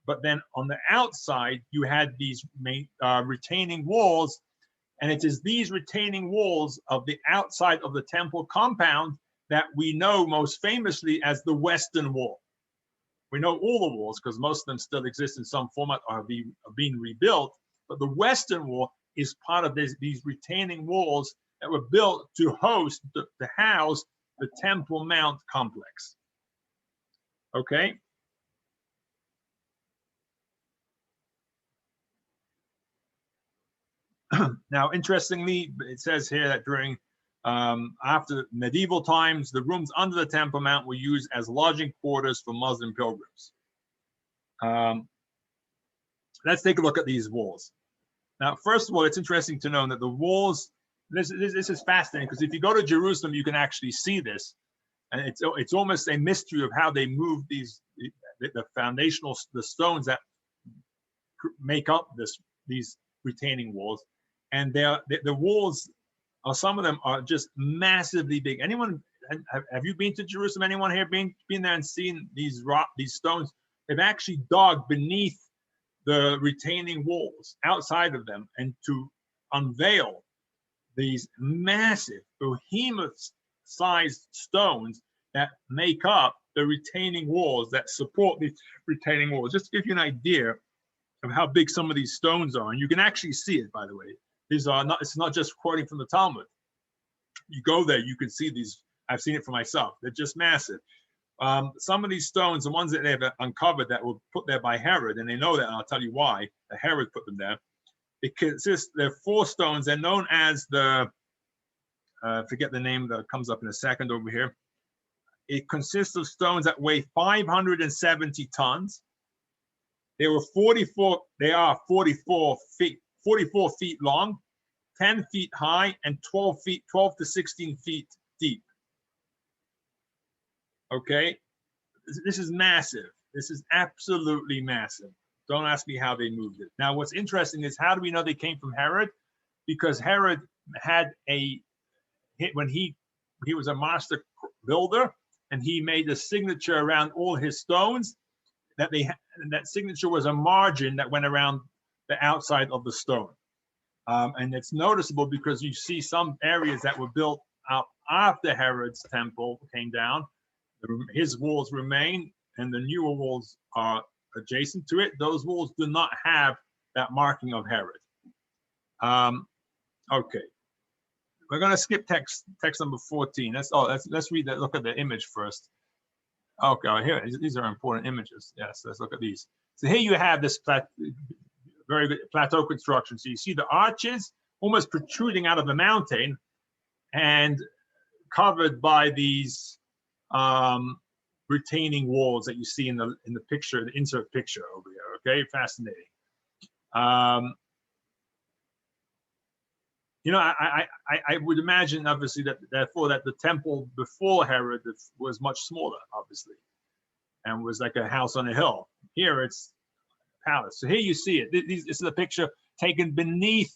But then on the outside, you had these retaining walls, and it is these retaining walls of the outside of the temple compound that we know most famously as the Western Wall. We know all the walls because most of them still exist in some format or are being rebuilt, but the Western Wall is part of these retaining walls that were built to house, to house the Temple Mount complex. Okay. Now, interestingly, it says here that during after medieval times, the rooms under the Temple Mount were used as lodging quarters for Muslim pilgrims. Let's take a look at these walls. Now, first of all, it's interesting to know that the walls, this is fascinating because if you go to Jerusalem, you can actually see this. And it's almost a mystery of how they moved the foundational, the stones that make up these retaining walls. And the walls, some of them are just massively big. Anyone, have you been to Jerusalem? Anyone here been there and seen these stones? They've actually dug beneath the retaining walls outside of them and to unveil these massive behemoth-sized stones that make up the retaining walls, that support these retaining walls. Just to give you an idea of how big some of these stones are, and you can actually see it, by the way. These are not, it's not just quoting from the Talmud. You go there, you can see these. I've seen it for myself. They're just massive. Some of these stones, the ones that they've uncovered that were put there by Herod, and they know that, and I'll tell you why Herod put them there. Because there are 4 stones. They're known as the, forget the name that comes up in a second over here. It consists of stones that weigh 570 tons. They are 44 feet long, 10 feet high, and 12 to 16 feet deep. Okay, this is massive. This is absolutely massive. Don't ask me how they moved it. Now, what's interesting is how do we know they came from Herod? Because Herod had when he was a master builder, and he made a signature around all his stones. And that signature was a margin that went around the outside of the stone. And it's noticeable because you see some areas that were built out after Herod's temple came down. His walls remain, and the newer walls are adjacent to it. Those walls do not have that marking of Herod. Okay, we're going to skip text number 14. Let's read that. Look at the image first. Okay, here, these are important images. Yes, let's look at these. So here you have this very good plateau construction. So you see the arches almost protruding out of the mountain and covered by these retaining walls that you see in the picture, the insert picture over here. Okay, fascinating. I would imagine, obviously, that therefore that the temple before Herod was much smaller, obviously, and was like a house on a hill. Here it's palace. So here you see it. This is a picture taken beneath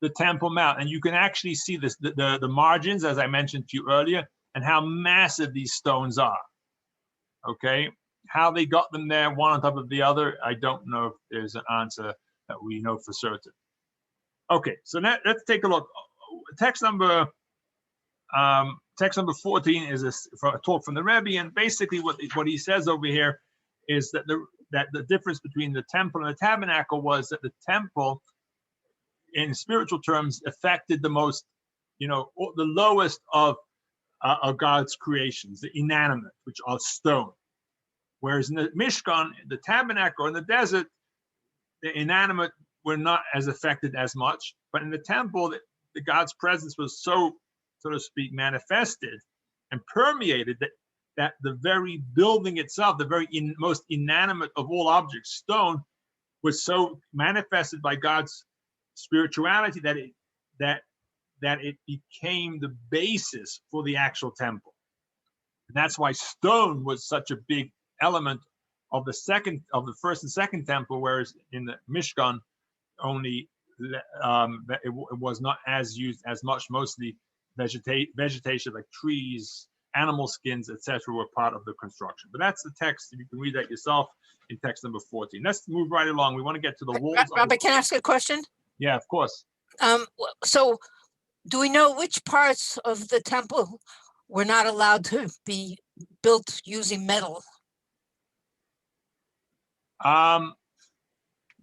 the Temple Mount, and you can actually see this, the margins, as I mentioned to you earlier, and how massive these stones are. Okay, how they got them there, one on top of the other, I don't know if there's an answer that we know for certain. Okay, so now let's take a look. Text number 14 is a talk from the Rebbe, and basically what he says over here is that the difference between the temple and the tabernacle was that the temple, in spiritual terms, affected the most, the lowest of God's creations, the inanimate, which are stone. Whereas in the Mishkan, the tabernacle in the desert, the inanimate were not as affected as much. But in the temple, the God's presence was so to speak, manifested and permeated that the very building itself, the very most inanimate of all objects, stone, was so manifested by God's spirituality that it became the basis for the actual temple. And that's why stone was such a big element of the first and second temple, whereas in the Mishkan only it was not as used as much. Mostly vegetation like trees, animal skins, etc., were part of the construction. But that's the text. You can read that yourself in text number 14. Let's move right along. We want to get to the walls. Rabbi, can I ask a question? Yeah, of course. So do we know which parts of the temple were not allowed to be built using metal?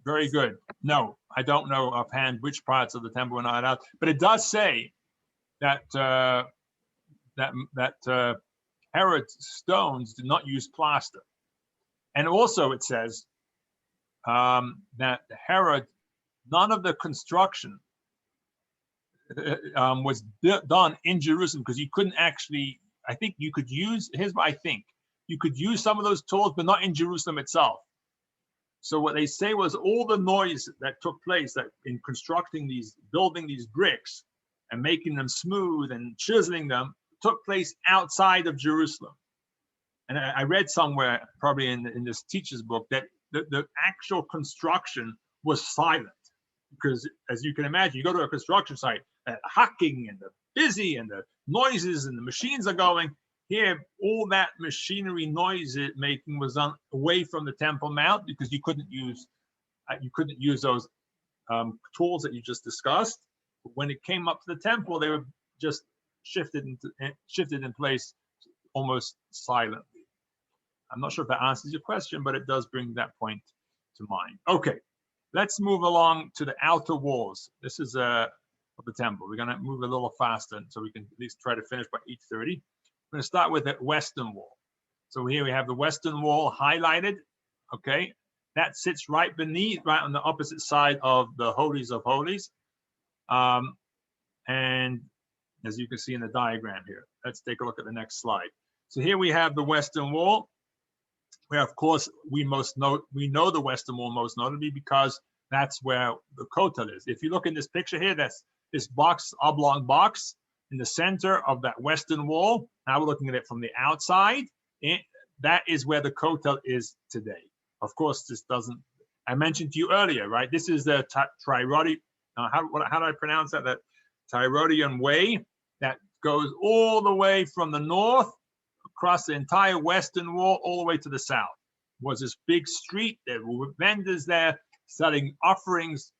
Very good. No, I don't know offhand which parts of the temple were not allowed, but it does say that Herod's stones did not use plaster, and also it says that Herod, none of the construction was done in Jerusalem, because you couldn't actually. I think you could use. Here's what I think: you could use some of those tools, but not in Jerusalem itself. So what they say was all the noise that took place that in constructing building these bricks and making them smooth and chiseling them took place outside of Jerusalem. And I read somewhere, probably in this teacher's book, that the actual construction was silent, because as you can imagine, you go to a construction site, hacking and the busy and the noises and the machines are going. Here, all that machinery noise making was done away from the Temple Mount, because you couldn't use those tools that you just discussed. But when it came up to the temple, they were just shifted in place almost silently. I'm not sure if that answers your question, but it does bring that point to mind. Okay, let's move along to the outer walls. This is of the temple. We're going to move a little faster so we can at least try to finish by 8:30. We're going to start with the western wall. So here we have the western wall highlighted. Okay, that sits right on the opposite side of the Holies of Holies. And as you can see in the diagram here, let's take a look at the next slide. So here we have the western wall, where of course we know the western wall most notably because that's where the Kotel is. If you look in this picture here, that's this oblong box in the center of that western wall. Now we're looking at it from the outside. That is where the Kotel is today. Of course, I mentioned to you earlier, right? This is the Trirodi, how do I pronounce that? That Trirodian way that goes all the way from the north across the entire western wall all the way to the south. It was this big street. There were vendors there selling offerings,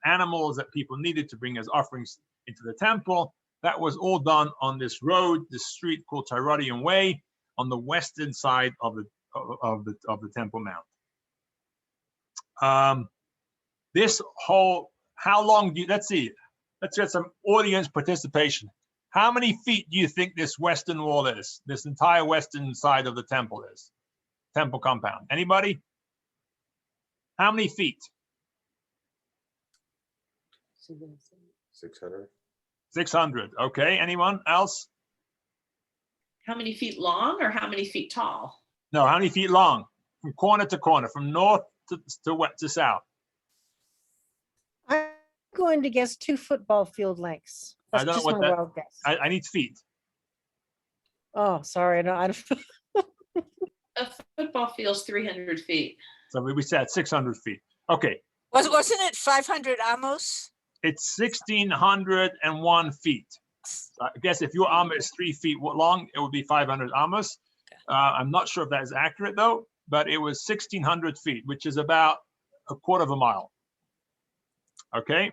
animals that people needed to bring as offerings into the temple. That was all done on this road, this street called Trirodian Way, on the western side of the Temple Mount. How long do you, let's get some audience participation. How many feet do you think this western wall is? This entire western side of the temple is? Temple compound. Anybody? How many feet? 600. 600. Okay, anyone else? How many feet long or how many feet tall? No, how many feet long? From corner to corner, from north to south. I'm going to guess 2 football field lengths. I That's don't know just what my that- wild guess. I need feet. Oh, sorry. I don't. A football field's 300 feet. So we said 600 feet. Okay, Wasn't it 500 amos? it's 1,601 feet. I guess if your armor is 3 feet long, it would be 500 amos. I'm not sure if that is accurate though, but it was 1,600 feet, which is about a quarter of a mile. Okay,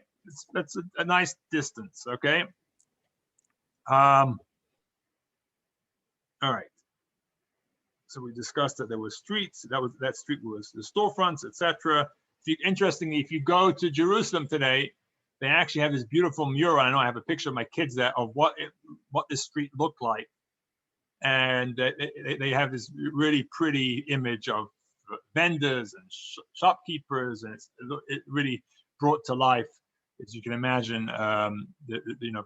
that's a nice distance. Okay. All right. So we discussed that there were streets. That street was the storefronts, etc. Interestingly, if you go to Jerusalem today, they actually have this beautiful mural. I know I have a picture of my kids there of what this street looked like, and they have this really pretty image of vendors and shopkeepers, and it really brought to life, as you can imagine,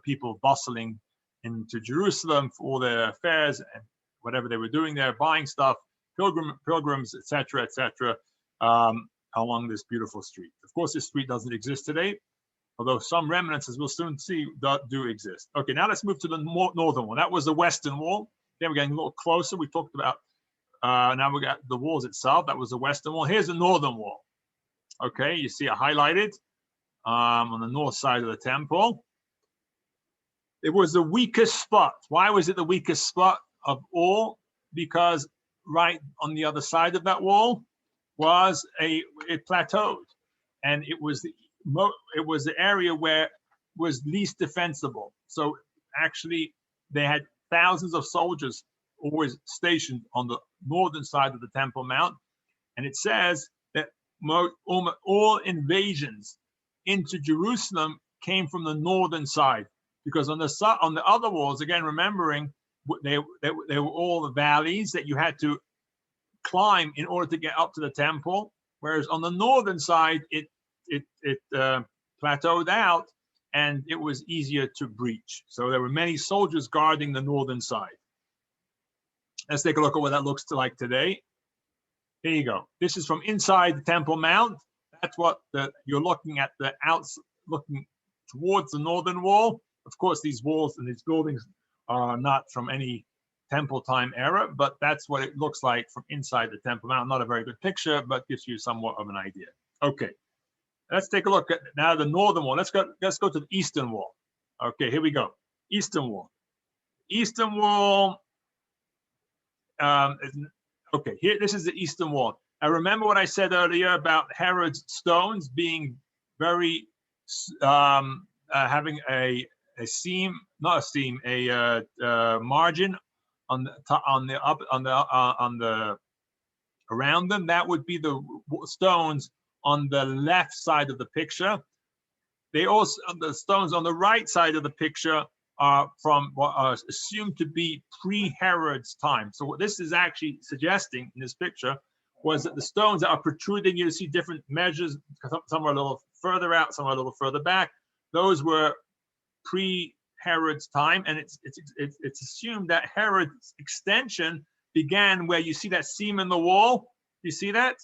people bustling into Jerusalem for all their affairs and whatever they were doing there, buying stuff, pilgrims, etc., along this beautiful street. Of course, this street doesn't exist today, although some remnants, as we'll soon see, do exist. Okay, now let's move to the northern wall. That was the western wall. Then we're getting a little closer. We talked about, now we got the walls itself. That was the western wall. Here's the northern wall. Okay, you see it highlighted on the north side of the temple. It was the weakest spot. Why was it the weakest spot of all? Because right on the other side of that wall was it plateaued, and it was the area where it was least defensible. So actually, they had thousands of soldiers always stationed on the northern side of the Temple Mount, and it says that all invasions into Jerusalem came from the northern side, because on the other walls, again, remembering they were all the valleys that you had to climb in order to get up to the temple, whereas on the northern side it plateaued out and it was easier to breach. So there were many soldiers guarding the northern side. Let's take a look at what that looks like today. Here you go. This is from inside the Temple Mount. That's what you're looking at, looking towards the northern wall. Of course, these walls and these buildings are not from any temple time era, but that's what it looks like from inside the Temple Mount. Not a very good picture, but gives you somewhat of an idea. Okay, let's take a look at now the northern wall. Let's go to the eastern wall. Okay, here we go. Eastern wall. Eastern wall. Okay, here, this is the eastern wall. I remember what I said earlier about Herod's stones being very having a seam, not a seam, a margin on the around them. That would be the stones on the left side of the picture. They also, the stones on the right side of the picture are from what are assumed to be pre-Herod's time. So what this is actually suggesting in this picture was that the stones that are protruding, you see different measures, some are a little further out, some are a little further back. Those were pre-Herod's time, and it's assumed that Herod's extension began where you see that seam in the wall. You see that?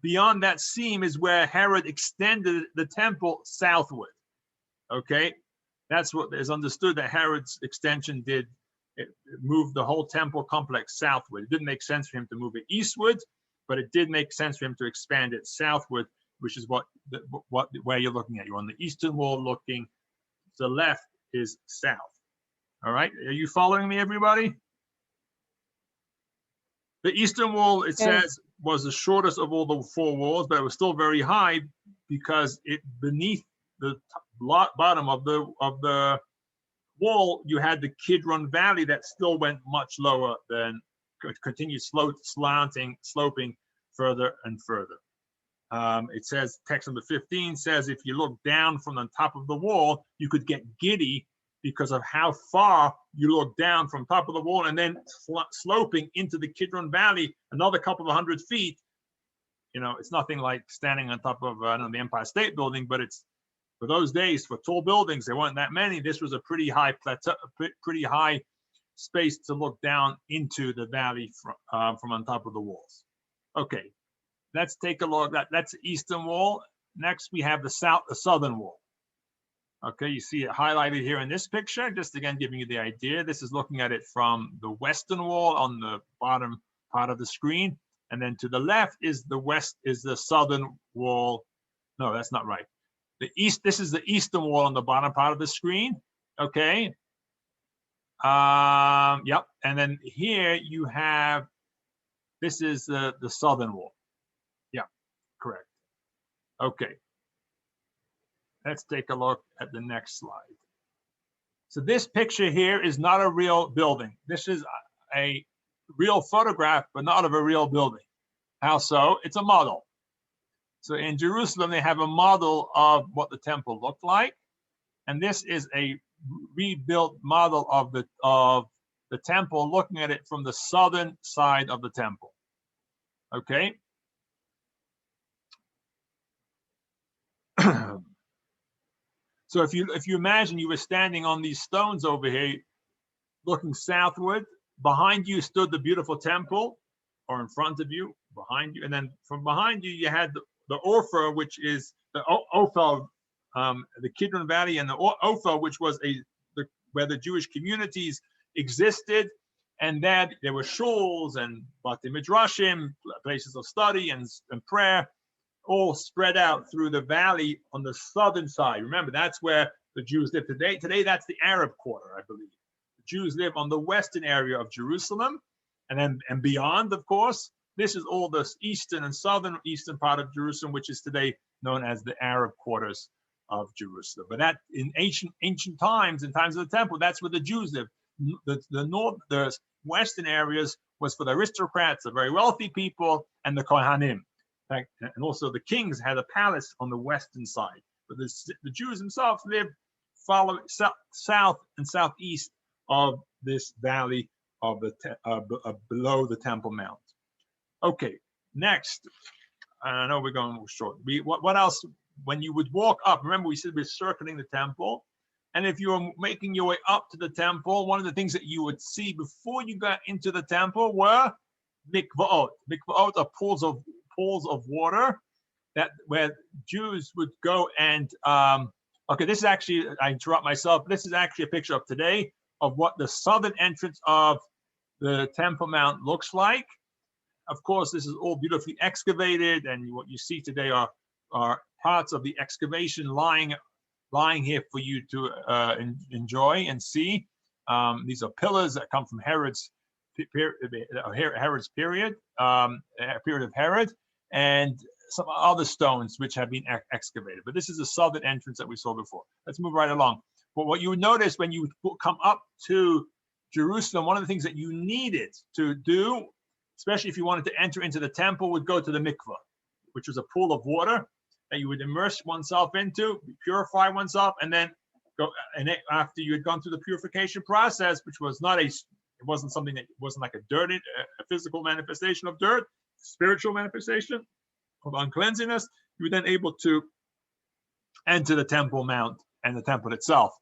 Beyond that seam is where Herod extended the temple southward. Okay, that's what is understood, that Herod's extension did. It moved the whole temple complex southward. It didn't make sense for him to move it eastward, but it did make sense for him to expand it southward, which is where you're looking at. You're on the eastern wall looking. To the left is south. All right, are you following me, everybody? The eastern wall, it says, was the shortest of all the four walls, but it was still very high because it beneath the bottom of the wall, you had the Kidron Valley that still went much lower than, continued sloping further and further. It says, text number 15 says, if you look down from the top of the wall, you could get giddy because of how far you look down from top of the wall, and then sloping into the Kidron Valley another couple of 100 feet. You know, it's nothing like standing on top of the Empire State Building, but it's, for those days, for tall buildings, there weren't that many. This was a pretty high plateau, pretty high space to look down into the valley from on top of the walls. Okay, let's take a look. That's the eastern wall. Next, we have the southern wall. Okay, you see it highlighted here in this picture. Just again, giving you the idea. This is looking at it from the western wall on the bottom part of the screen. And then to the left is the southern wall. No, that's not right. This is the eastern wall on the bottom part of the screen. Okay. Yep. And then here you have, this is the southern wall. Yeah, correct. Okay. Let's take a look at the next slide. So this picture here is not a real building. This is a real photograph, but not of a real building. How so? It's a model. So in Jerusalem, they have a model of what the temple looked like. And this is a rebuilt model of the temple, looking at it from the southern side of the temple. Okay. So if you imagine you were standing on these stones over here, looking southward, behind you stood the beautiful temple, or in front of you, behind you, and then from behind you, you had the Ophir, which is the Ophel, the Kidron Valley, and the Ophel, which was where the Jewish communities existed, and that there were shuls and Bati Midrashim, places of study and prayer, all spread out through the valley on the southern side. Remember, that's where the Jews live today. Today, that's the Arab quarter, I believe. The Jews live on the western area of Jerusalem, and beyond, of course. This is all the eastern and southern eastern part of Jerusalem, which is today known as the Arab quarters of Jerusalem. But that in ancient times, in times of the temple, that's where the Jews lived. The western areas was for the aristocrats, the very wealthy people, and the Kohanim. And also the kings had a palace on the western side. But the Jews themselves lived south and southeast of this valley of below the Temple Mount. Okay, next. I know we're going short. What else? When you would walk up, remember we said we're circling the temple. And if you were making your way up to the temple, one of the things that you would see before you got into the temple were mikvaot. Mikvaot are pools of water where Jews would go and, okay, this is actually, I interrupt myself, this is actually a picture of today of what the southern entrance of the Temple Mount looks like. Of course, this is all beautifully excavated, and what you see today are parts of the excavation lying here for you to enjoy and see. These are pillars that come from Herod's period of Herod, and some other stones which have been excavated. But this is the southern entrance that we saw before. Let's move right along. But what you would notice when you come up to Jerusalem, one of the things that you needed to do, especially if you wanted to enter into the temple, would go to the mikvah, which was a pool of water that you would immerse oneself into, purify oneself, and then go. And after you had gone through the purification process, which was it wasn't something that wasn't like a physical manifestation of dirt, spiritual manifestation of uncleanliness, you were then able to enter the Temple Mount and the temple itself.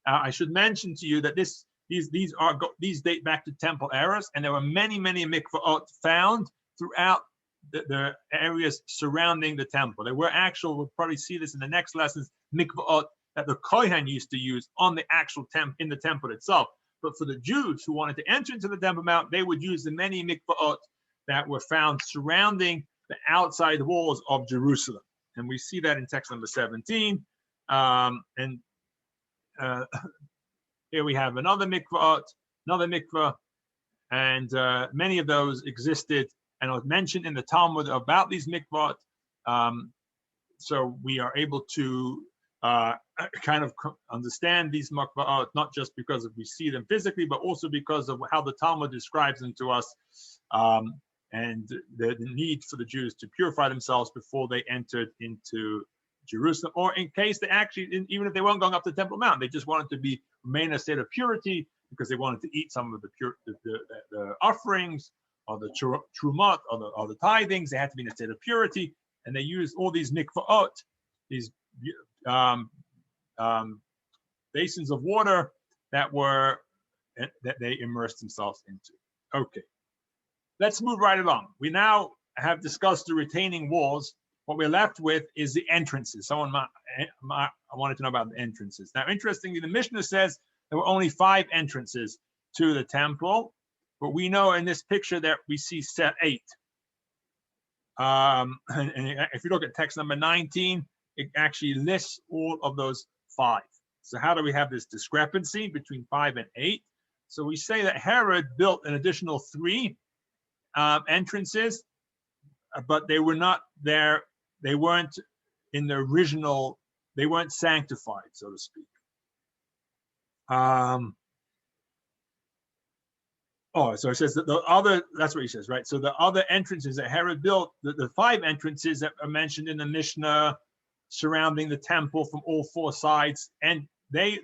I should mention to you that these date back to temple eras, and there were many mikvaot found throughout the areas surrounding the temple. There were we'll probably see this in the next lessons, mikvaot that the Kohen used to use on the actual in the temple itself. But for the Jews who wanted to enter into the Temple Mount, they would use the many mikvaot that were found surrounding the outside walls of Jerusalem. And we see that in text number 17. Here we have another mikvah, and many of those existed and are mentioned in the Talmud about these mikvot. So we are able to kind of understand these mikvot, not just because we see them physically, but also because of how the Talmud describes them to us, and the need for the Jews to purify themselves before they entered into Jerusalem, or in case they actually, even if they weren't going up the Temple Mount, they just wanted to remain in a state of purity because they wanted to eat some of the offerings or the trumot or the tithings. They had to be in a state of purity, and they used all these mikvaot, these basins of water that they immersed themselves into. Okay, let's move right along. We now have discussed the retaining walls. What we're left with is the entrances. I wanted to know about the entrances. Now, interestingly, the Mishnah says there were only 5 entrances to the temple. But we know in this picture that we see set 8. And if you look at text number 19, it actually lists all of those 5. So how do we have this discrepancy between 5 and 8? So we say that Herod built an additional 3 entrances, but they were not there. They weren't in the original, they weren't sanctified, so to speak. So it says that the other, that's what he says, right? So the other entrances that Herod built, the 5 entrances that are mentioned in the Mishnah surrounding the temple from all 4 sides, and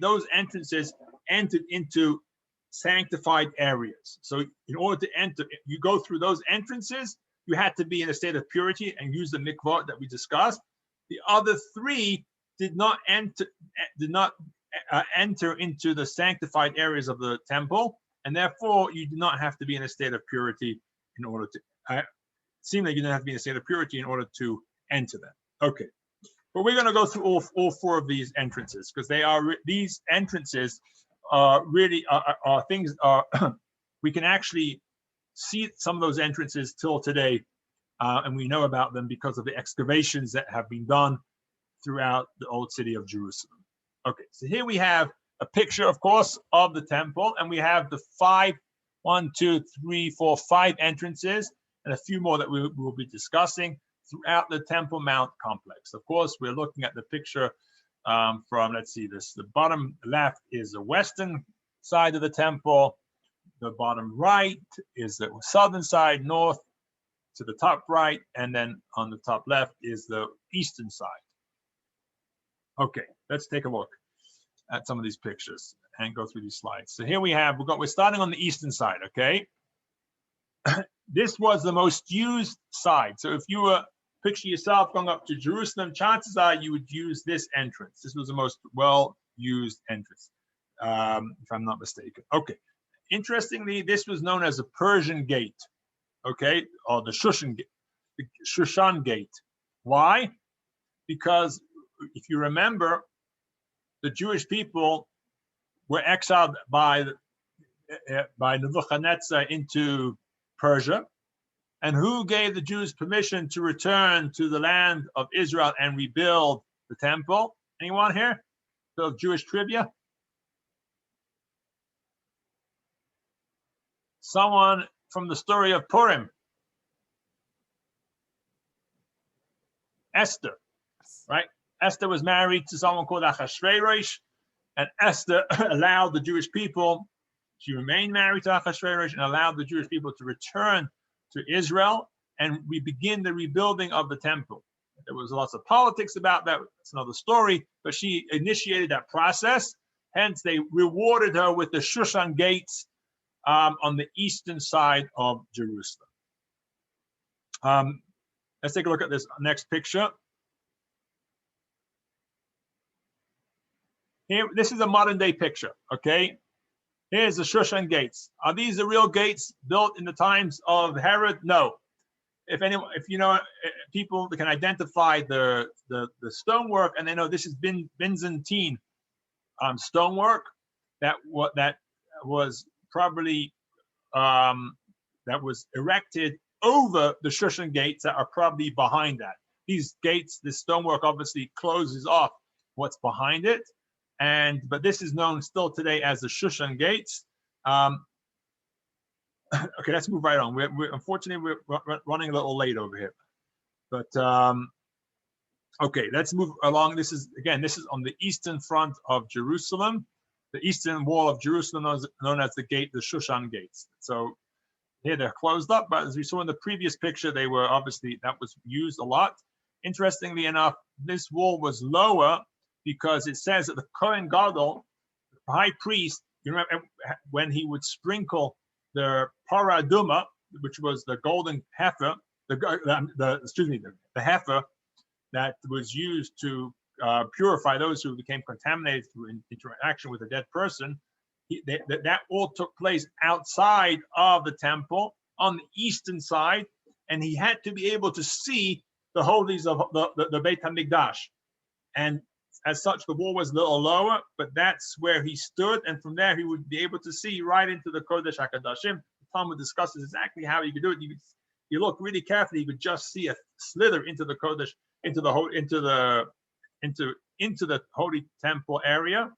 those entrances entered into sanctified areas. So in order to enter, you go through those entrances, you had to be in a state of purity and use the mikvah that we discussed. The other 3 did not enter into the sanctified areas of the temple, and therefore you do not have to be in a state of purity in order to. It seemed like you didn't have to be in a state of purity in order to enter them. Okay, but we're going to go through all 4 of these entrances because these entrances really are things. We can actually see some of those entrances till today, and we know about them because of the excavations that have been done throughout the old city of Jerusalem. Okay, so here we have a picture, of course, of the temple, and we have the 5 entrances, and a few more that we will be discussing throughout the Temple Mount complex. Of course, we're looking at the picture from, let's see, the bottom left is the western side of the temple. The bottom right is the southern side, north to the top right, and then on the top left is the eastern side. Okay, let's take a look at some of these pictures and go through these slides. So here we're starting on the eastern side, okay? This was the most used side. So if you were picture yourself going up to Jerusalem, chances are you would use this entrance. This was the most well-used entrance, if I'm not mistaken. Okay. Interestingly, this was known as the Persian Gate, okay, or the Shushan Gate. Why? Because if you remember, the Jewish people were exiled by Nebuchadnezzar into Persia. And who gave the Jews permission to return to the land of Israel and rebuild the temple? Anyone here? So Jewish trivia? Someone from the story of Purim. Esther, right? Esther was married to someone called Achashverosh, and Esther allowed the Jewish people, she remained married to Achashverosh and allowed the Jewish people to return to Israel, and we begin the rebuilding of the temple. There was lots of politics about that. It's another story, but she initiated that process. Hence, they rewarded her with the Shushan gates on the eastern side of Jerusalem. Let's take a look at this next picture. Here, this is a modern day picture, okay? Here's the Shushan gates. Are these the real gates built in the times of Herod? No. If you know, people can identify the stonework, and they know this is Byzantine stonework that was probably that was erected over the Shushan gates that are probably behind that. These gates, this stonework obviously closes off what's behind it. But this is known still today as the Shushan gates. Okay, let's move right on. Unfortunately, we're running a little late over here. But okay, let's move along. This is on the eastern front of Jerusalem, the eastern wall of Jerusalem, known as the gate, the Shushan gates. So here they're closed up, but as we saw in the previous picture, they were obviously, that was used a lot. Interestingly enough, this wall was lower because it says that the Kohen Gadol, the high priest, you remember when he would sprinkle the Parah Adumah, which was the golden heifer, the heifer that was used to purify those who became contaminated through interaction with a dead person. That all took place outside of the temple on the eastern side, and he had to be able to see the holies of the Beit HaMikdash. And as such, the wall was a little lower, but that's where he stood, and from there he would be able to see right into the Kodesh HaKodashim, the Talmud discusses exactly how you could do it. You look really carefully, you could just see a slither into the Kodesh, into the holy temple area,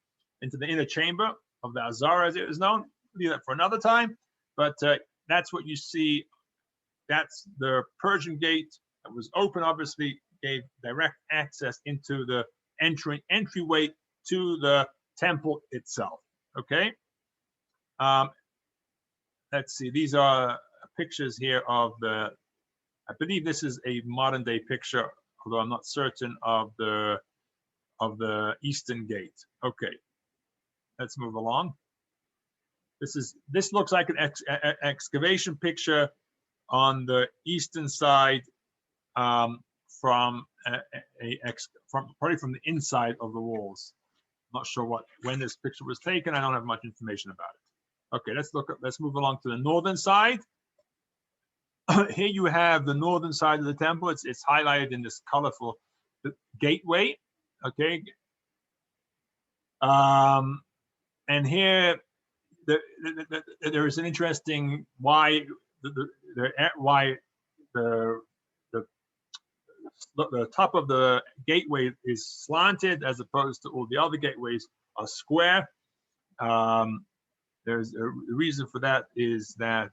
into the inner chamber of the Azara, as it is known. We'll do that for another time, but that's what you see. That's the Persian gate that was open, obviously gave direct access into the entryway to the temple itself. Okay. Let's see. These are pictures here of I believe this is a modern day picture, although I'm not certain, of the Eastern Gate. Okay. Let's move along. This looks like an excavation picture on the eastern side, from probably from the inside of the walls. I'm not sure when this picture was taken. I don't have much information about it. Okay, let's move along to the northern side. Here you have the northern side of the temple. It's highlighted in this colorful gateway. Okay. And here there is an interesting why the top of the gateway is slanted as opposed to all the other gateways are square. There's a reason for that is that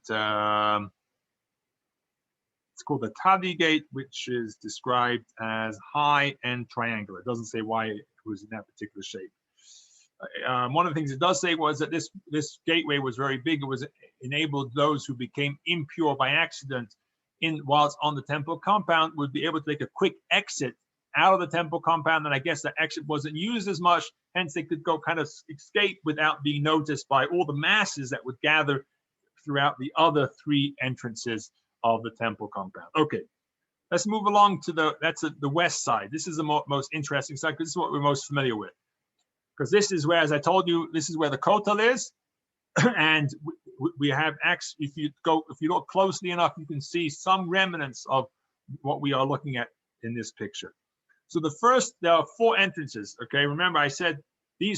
it's called the Tadi gate, which is described as high and triangular. It doesn't say why it was in that particular shape. One of the things it does say was that this gateway was very big. It was enabled those who became impure by accident whilst on the temple compound would be able to take a quick exit out of the temple compound. And I guess that exit wasn't used as much. Hence, they could go kind of escape without being noticed by all the masses that would gather throughout the other three entrances of the temple compound. Okay, let's move along to the west side. This is the most interesting side because this is what we're most familiar with. Because this is where, as I told you, this is where the Kotel is, and we have if you look closely enough, you can see some remnants of what we are looking at in this picture. So there are four entrances. Okay, remember I said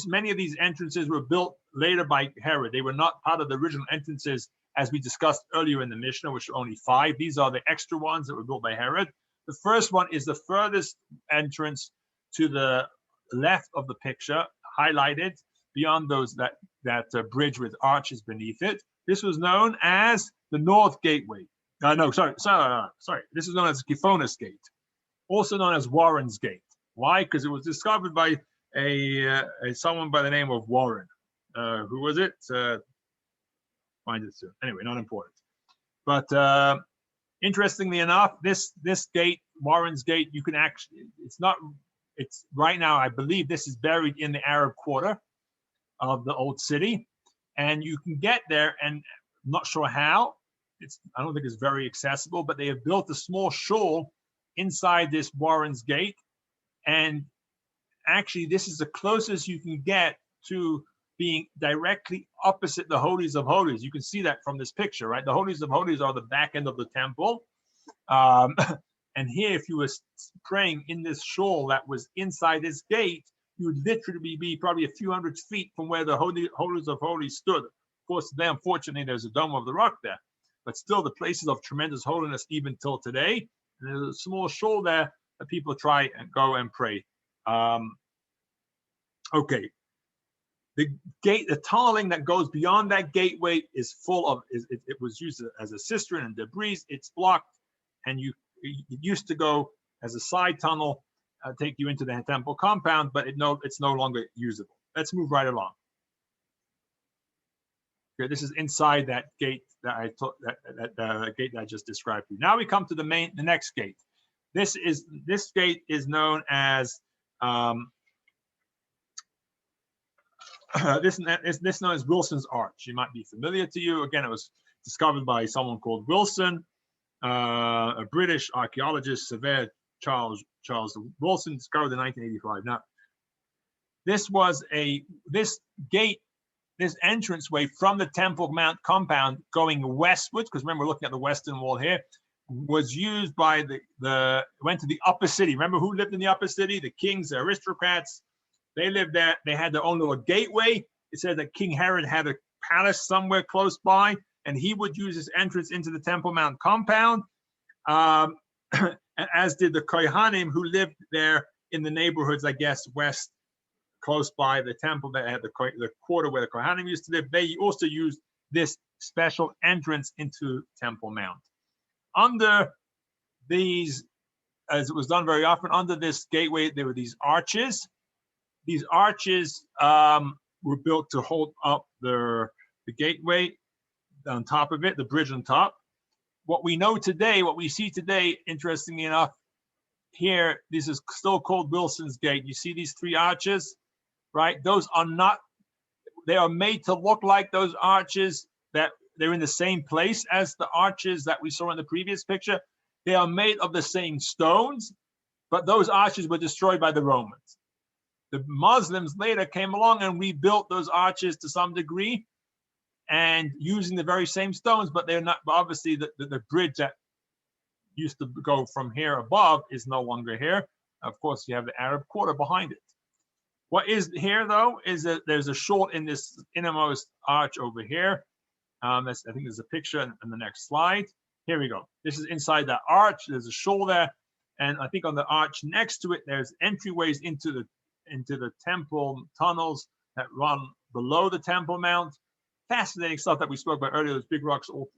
many of these entrances were built later by Herod. They were not part of the original entrances as we discussed earlier in the Mishnah, which are only 5. These are the extra ones that were built by Herod. The first one is the furthest entrance to the left of the picture, highlighted beyond that bridge with arches beneath it. This was known as the North Gateway. Sorry. This is known as Kifonis Gate, also known as Warren's Gate. Why? Because it was discovered by someone by the name of Warren. Who was it? Find it soon. Anyway, not important. But interestingly enough, this gate, Warren's Gate, you can actually, it's right now, I believe this is buried in the Arab quarter of the old city. And you can get there, and I'm not sure how. I don't think it's very accessible, but they have built a small shul inside this Warren's Gate. And actually, this is the closest you can get to being directly opposite the Holies of Holies. You can see that from this picture, right? The Holies of Holies are the back end of the temple. And here, if you were praying in this shul that was inside this gate, you would literally be probably a few hundred feet from where the Holies of Holies stood. Of course, today, unfortunately, there's a Dome of the Rock there, but still the places of tremendous holiness even till today. And there's a small shul there that people try and go and pray. Okay. The gate, the tunneling that goes beyond that gateway is full of, it was used as a cistern and debris. It's blocked, and it used to go as a side tunnel, take you into the temple compound, but it's no longer usable. Let's move right along. Okay, this is inside that gate that gate that I just described to you. Now we come to the next gate. This gate is known as this known as Wilson's Arch. It might be familiar to you. Again, it was discovered by someone called Wilson, a British archaeologist, surveyor Charles Wilson, discovered in 1985. Now, this gate, this entranceway from the Temple Mount compound going westwards, because remember, we're looking at the western wall here, was used by went to the upper city. Remember who lived in the upper city? The kings, the aristocrats. They lived there. They had their own little gateway. It said that King Herod had a palace somewhere close by. and he would use this entrance into the Temple Mount compound, as did the Kohanim who lived there in the neighborhoods, I guess, west, close by the temple that had the quarter where the Kohanim used to live. They also used this special entrance into Temple Mount. Under these, as it was done very often, under this gateway, there were these arches. These arches were built to hold up the gateway on top of it, the bridge on top. What we know today, what we see today, interestingly enough, here, this is still called Wilson's Gate. You see these three arches, right? Those are not, they are made to look like those arches, that they're in the same place as the arches that we saw in the previous picture. They are made of the same stones, but those arches were destroyed by the Romans. The Muslims later came along and rebuilt those arches to some degree, and using the very same stones, but they're not, obviously the bridge that used to go from here above is no longer here. Of course, you have the Arab quarter behind it. What is here though, is that there's a shul in this innermost arch over here. I think there's a picture in the next slide. Here we go. This is inside that arch. There's a shul there. And I think on the arch next to it, there's entryways into the temple tunnels that run below the Temple Mount. Fascinating stuff that we spoke about earlier. Those big rocks, all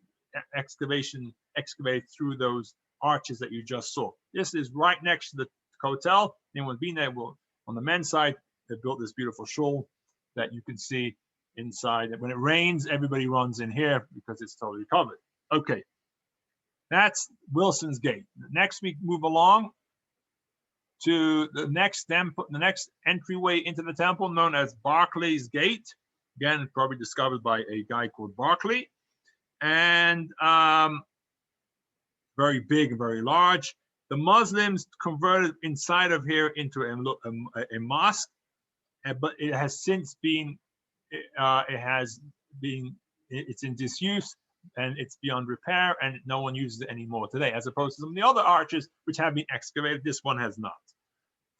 excavated through those arches that you just saw. This is right next to the hotel. Anyone been there will, on the men's side, they built this beautiful shul that you can see inside. And when it rains, everybody runs in here because it's totally covered. Okay, that's Wilson's Gate. Next, we move along to the next temple, the next entryway into the temple, known as Barclay's Gate. Again, probably discovered by a guy called Barclay, and very big and very large. The Muslims converted inside of here into a mosque, but it has since been, it's in disuse and it's beyond repair, and no one uses it anymore today, as opposed to some of the other arches which have been excavated. This one has not.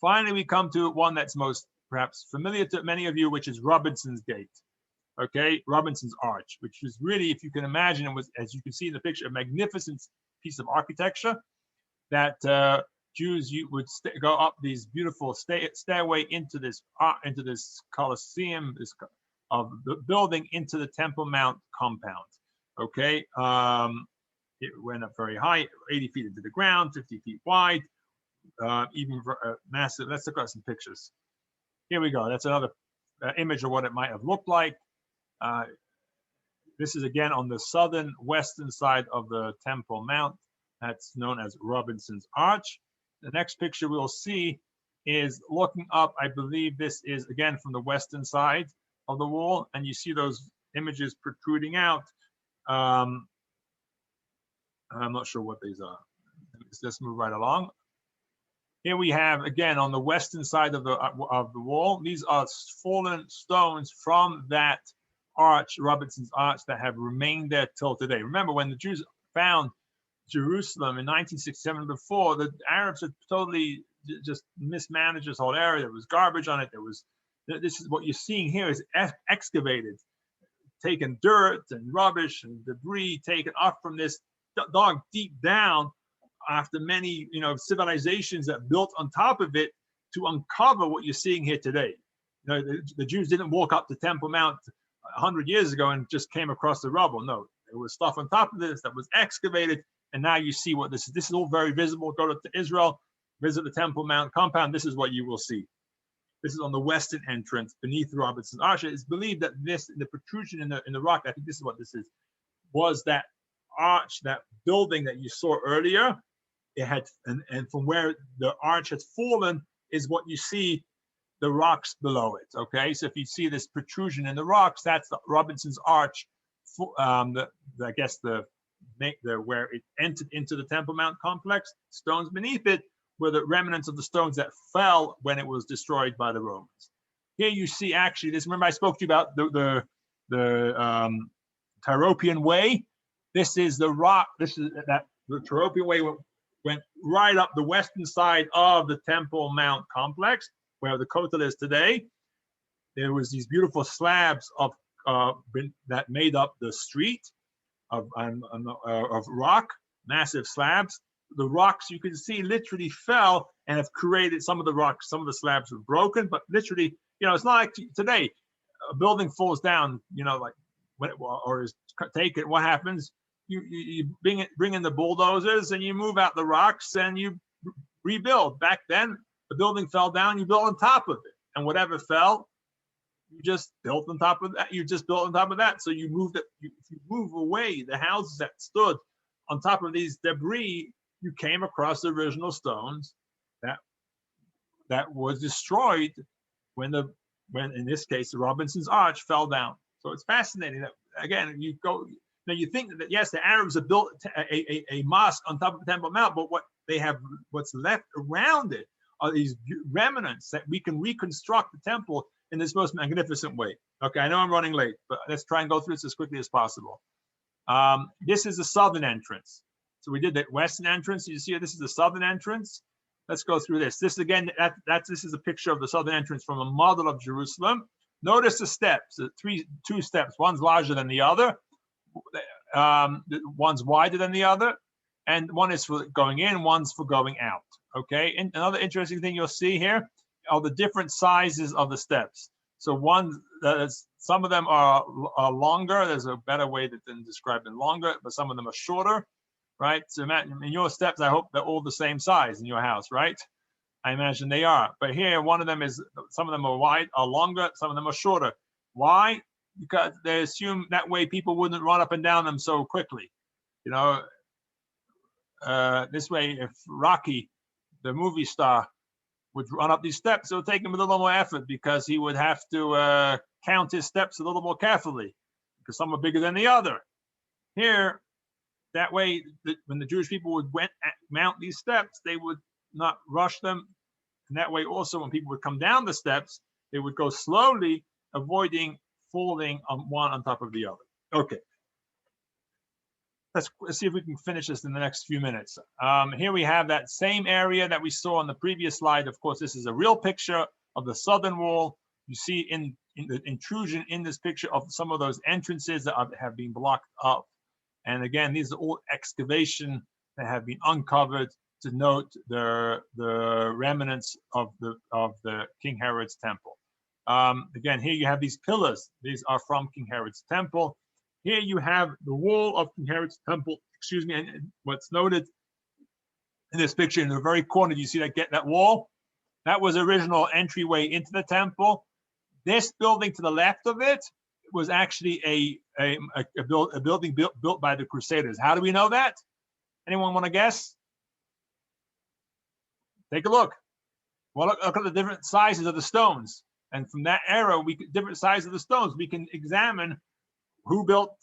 Finally, we come to one that's most perhaps familiar to many of you, which is Robinson's Gate. Okay, Robinson's Arch, which is really, if you can imagine, it was, as you can see in the picture, a magnificent piece of architecture that Jews would go up these beautiful stairway into this Colosseum, of the building into the Temple Mount compound. Okay, it went up very high, 80 feet into the ground, 50 feet wide, even massive. Let's look at some pictures. Here we go. That's another image of what it might have looked like. This is again on the southern western side of the Temple Mount. That's known as Robinson's Arch. The next picture we'll see is looking up. I believe this is again from the western side of the wall, and you see those images protruding out. I'm not sure what these are. Let's move right along. Here we have again on the western side of the wall. These are fallen stones from that arch, Robinson's Arch, that have remained there till today. Remember, when the Jews found Jerusalem in 1967, before, the Arabs had totally just mismanaged this whole area. There was garbage on it. There was, this is what you're seeing here is excavated, taken dirt and rubbish and debris taken up from this, dug deep down after many, civilizations that built on top of it to uncover what you're seeing here today. The Jews didn't walk up to Temple Mount 100 years ago and just came across the rubble. No, there was stuff on top of this that was excavated, and now you see what this is. This is all very visible. Go to Israel, visit the Temple Mount compound. This is what you will see. This is on the western entrance beneath Robinson's Arch. It's believed that the protrusion in the rock, I think this is what this is, was that arch, that building that you saw earlier. It had, and from where the arch has fallen is what you see, the rocks below it. Okay, so if you see this protrusion in the rocks, that's the Robinson's Arch. I guess where it entered into the Temple Mount complex. Stones beneath it were the remnants of the stones that fell when it was destroyed by the Romans. Here you see actually this. Remember I spoke to you about the Tyropian Way. This is the rock. This is that the Tyropian Way went right up the western side of the Temple Mount complex, where the Kotel is today. There was these beautiful slabs of that made up the street. of rock, massive slabs. The rocks you can see literally fell and have created some of the rocks. Some of the slabs were broken, but literally, it's not like today. A building falls down, like when or is taken. What happens? You bring in the bulldozers and you move out the rocks and you rebuild. Back then, the building fell down, you built on top of it, and whatever fell, you just built on top of that. You just built on top of that. So you moved it. If you move away the houses that stood on top of these debris, you came across the original stones that was destroyed when in this case the Robinson's Arch fell down. So it's fascinating that again you go now you think that yes, the Arabs have built a mosque on top of Temple Mount, but what's left around it are these remnants that we can reconstruct the temple in this most magnificent way. Okay, I know I'm running late, but let's try and go through this as quickly as possible. This is the southern entrance. So we did the western entrance. You see, this is the southern entrance. Let's go through this. This again, this is a picture of the southern entrance from a model of Jerusalem. Notice the steps, two steps. One's larger than the other. One's wider than the other, and one is for going in, one's for going out. Okay. And another interesting thing you'll see here are the different sizes of the steps. So some of them are longer. There's a better way than describe them longer, but some of them are shorter. Right? So imagine in your steps, I hope they're all the same size in your house, right? I imagine they are. But here, some of them are wide, are longer, some of them are shorter. Why? Because they assume that way people wouldn't run up and down them so quickly. This way, if Rocky, the movie star, would run up these steps, it would take him a little more effort because he would have to count his steps a little more carefully because some are bigger than the other. Here, that way, when the Jewish people would mount these steps, they would not rush them. And that way also, when people would come down the steps, they would go slowly, avoiding falling one on top of the other. Okay. Let's see if we can finish this in the next few minutes. Here we have that same area that we saw on the previous slide. Of course, this is a real picture of the southern wall. You see in the intrusion in this picture of some of those entrances that have been blocked up. And again, these are all excavation that have been uncovered to note the remnants of the King Herod's temple. Again, here you have these pillars. These are from King Herod's temple. Here you have the wall of King Herod's temple. Excuse me. And what's noted in this picture in the very corner, you see that wall? That was the original entryway into the temple. This building to the left of it was actually a building built by the Crusaders. How do we know that? Anyone want to guess? Take a look. Well, look at the different sizes of the stones. And from that era, different sizes of the stones, we can examine who built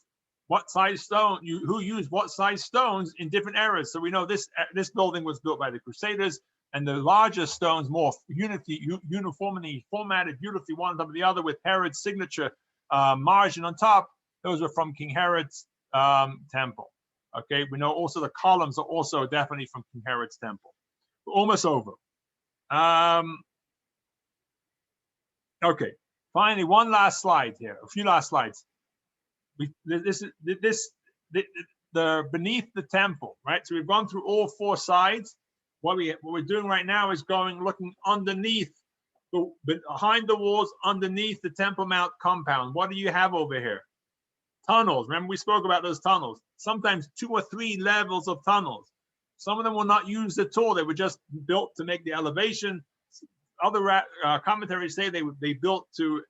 what size stone, who used what size stones in different eras. So we know this building was built by the Crusaders, and the larger stones, more uniformly formatted, beautifully one on top of the other with Herod's signature margin on top, those were from King Herod's temple. Okay, we know also the columns are also definitely from King Herod's temple. We're almost over. Okay, finally, one last slide here, a few last slides. The beneath the temple, right? So we've gone through all four sides. What we're doing right now is looking underneath, behind the walls, underneath the Temple Mount compound. What do you have over here? Tunnels. Remember we spoke about those tunnels. Sometimes 2 or 3 levels of tunnels. Some of them were not used at all. They were just built to make the elevation. Other commentaries say they built to,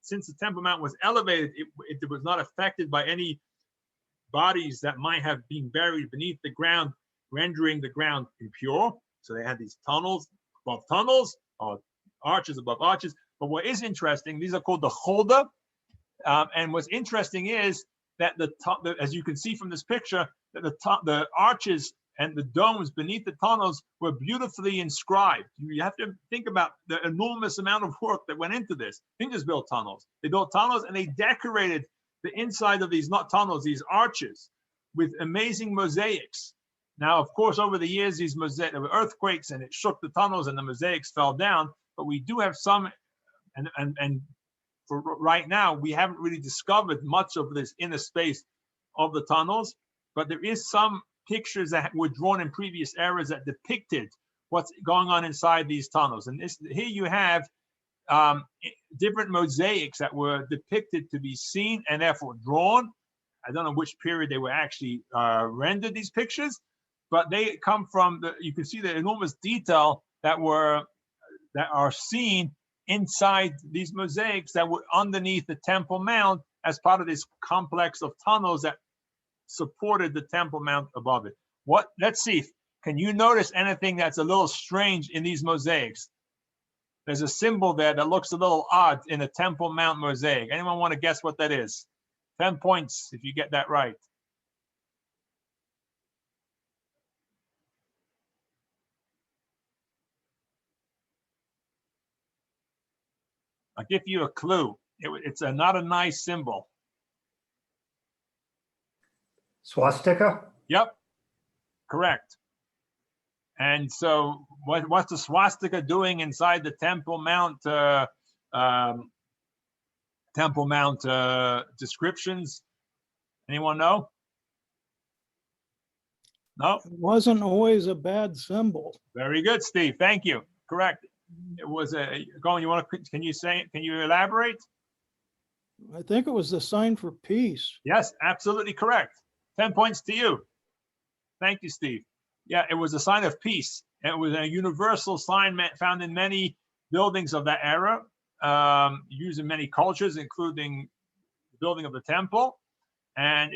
since the Temple Mount was elevated, it was not affected by any bodies that might have been buried beneath the ground, rendering the ground impure. So they had these tunnels above tunnels, or arches above arches. But what is interesting, these are called the Cholda. And what's interesting is that as you can see from this picture, that the arches and the domes beneath the tunnels were beautifully inscribed. You have to think about the enormous amount of work that went into this. They just built tunnels. They built tunnels and they decorated the inside of these, not tunnels, these arches with amazing mosaics. Now, of course, over the years, there were earthquakes and it shook the tunnels and the mosaics fell down. But we do have some, and for right now, we haven't really discovered much of this inner space of the tunnels, but there is some pictures that were drawn in previous eras that depicted what's going on inside these tunnels. And here you have different mosaics that were depicted to be seen and therefore drawn. I don't know which period they were actually rendered, these pictures, but they come from you can see the enormous detail that are seen inside these mosaics that were underneath the Temple Mount as part of this complex of tunnels that supported the Temple Mount above it. Let's see, can you notice anything that's a little strange in these mosaics? There's a symbol there that looks a little odd in the Temple Mount mosaic. Anyone want to guess what that is? 10 points if you get that right. I'll give you a clue. It's not a nice symbol. Swastika? Yep, correct. And so what's the swastika doing inside the Temple Mount descriptions? Anyone know? No? It wasn't always a bad symbol. Very good, Steve. Thank you. Correct. It was can you elaborate? I think it was the sign for peace. Yes, absolutely correct. 10 points to you. Thank you, Steve. Yeah, it was a sign of peace. It was a universal sign found in many buildings of that era, used in many cultures, including the building of the temple. And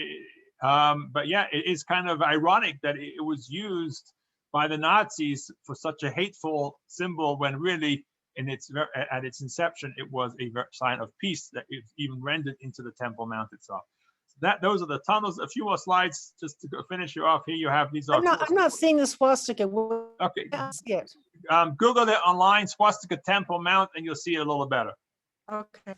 but yeah, it is kind of ironic that it was used by the Nazis for such a hateful symbol when really at its inception, it was a sign of peace that is even rendered into the Temple Mount itself. So those are the tunnels. A few more slides just to finish you off. Here you have these. I'm not seeing the swastika. Okay. I see it. Google it online, swastika Temple Mount, and you'll see it a little better. Okay.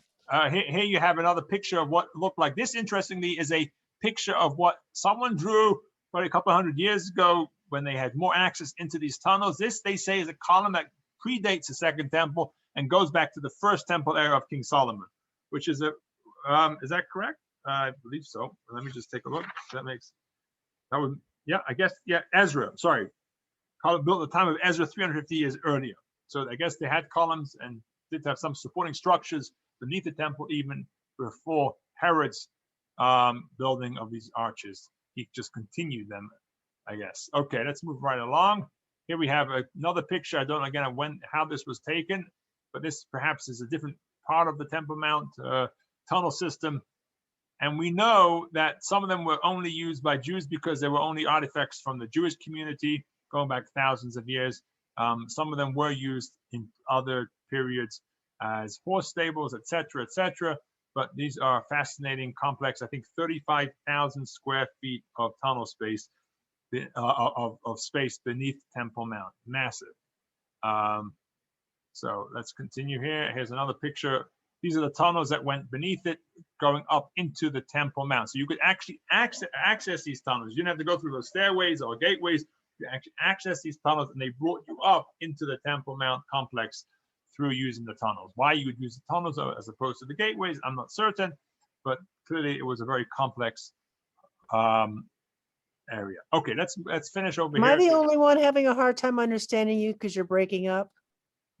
Here you have another picture of what looked like. This, interestingly, is a picture of what someone drew probably a couple 100 years ago when they had more access into these tunnels. This, they say, is a column that predates the Second Temple and goes back to the First Temple era of King Solomon, which is is that correct? I believe so. Let me just take a look. Yeah, I guess, yeah, Ezra, sorry. Column built at the time of Ezra 350 years earlier. So I guess they had columns and did have some supporting structures beneath the temple even before Herod's building of these arches. He just continued them, I guess. Okay, let's move right along. Here we have another picture. I don't know again how this was taken, but this perhaps is a different part of the Temple Mount tunnel system. And we know that some of them were only used by Jews because they were only artifacts from the Jewish community going back thousands of years. Some of them were used in other periods as horse stables, etc., etc. But these are fascinating, complex, I think 35,000 square feet of tunnel space, of space beneath Temple Mount, massive. So let's continue here. Here's another picture. These are the tunnels that went beneath it, going up into the Temple Mount. So you could actually access these tunnels. You didn't have to go through those stairways or gateways. You actually access these tunnels, and they brought you up into the Temple Mount complex through using the tunnels. Why you would use the tunnels as opposed to the gateways, I'm not certain, but clearly it was a very complex area. Okay, let's finish over Am here. I the only one having a hard time understanding you because you're breaking up?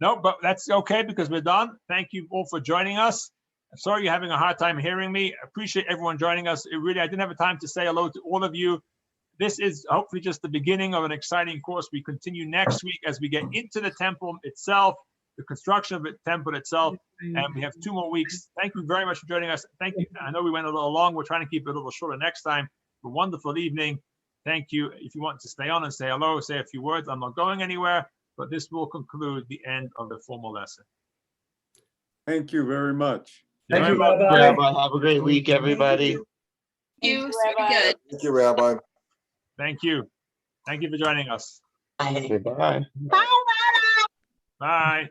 No, but that's okay because we're done. Thank you all for joining us. I'm sorry you're having a hard time hearing me. I appreciate everyone joining us. I didn't have time to say hello to all of you. This is hopefully just the beginning of an exciting course. We continue next week as we get into the temple itself, the construction of the temple itself, and we have 2 more weeks. Thank you very much for joining us. Thank you. I know we went a little long. We're trying to keep it a little shorter next time. A wonderful evening. Thank you. If you want to stay on and say hello, say a few words. I'm not going anywhere, but this will conclude the end of the formal lesson. Thank you very much. Thank you, Very much. Rabbi. Rabbi, have a great week, everybody. You, Thank you, very Rabbi. good. Thank you, Rabbi. Thank you. Thank you for joining us. Goodbye. Bye.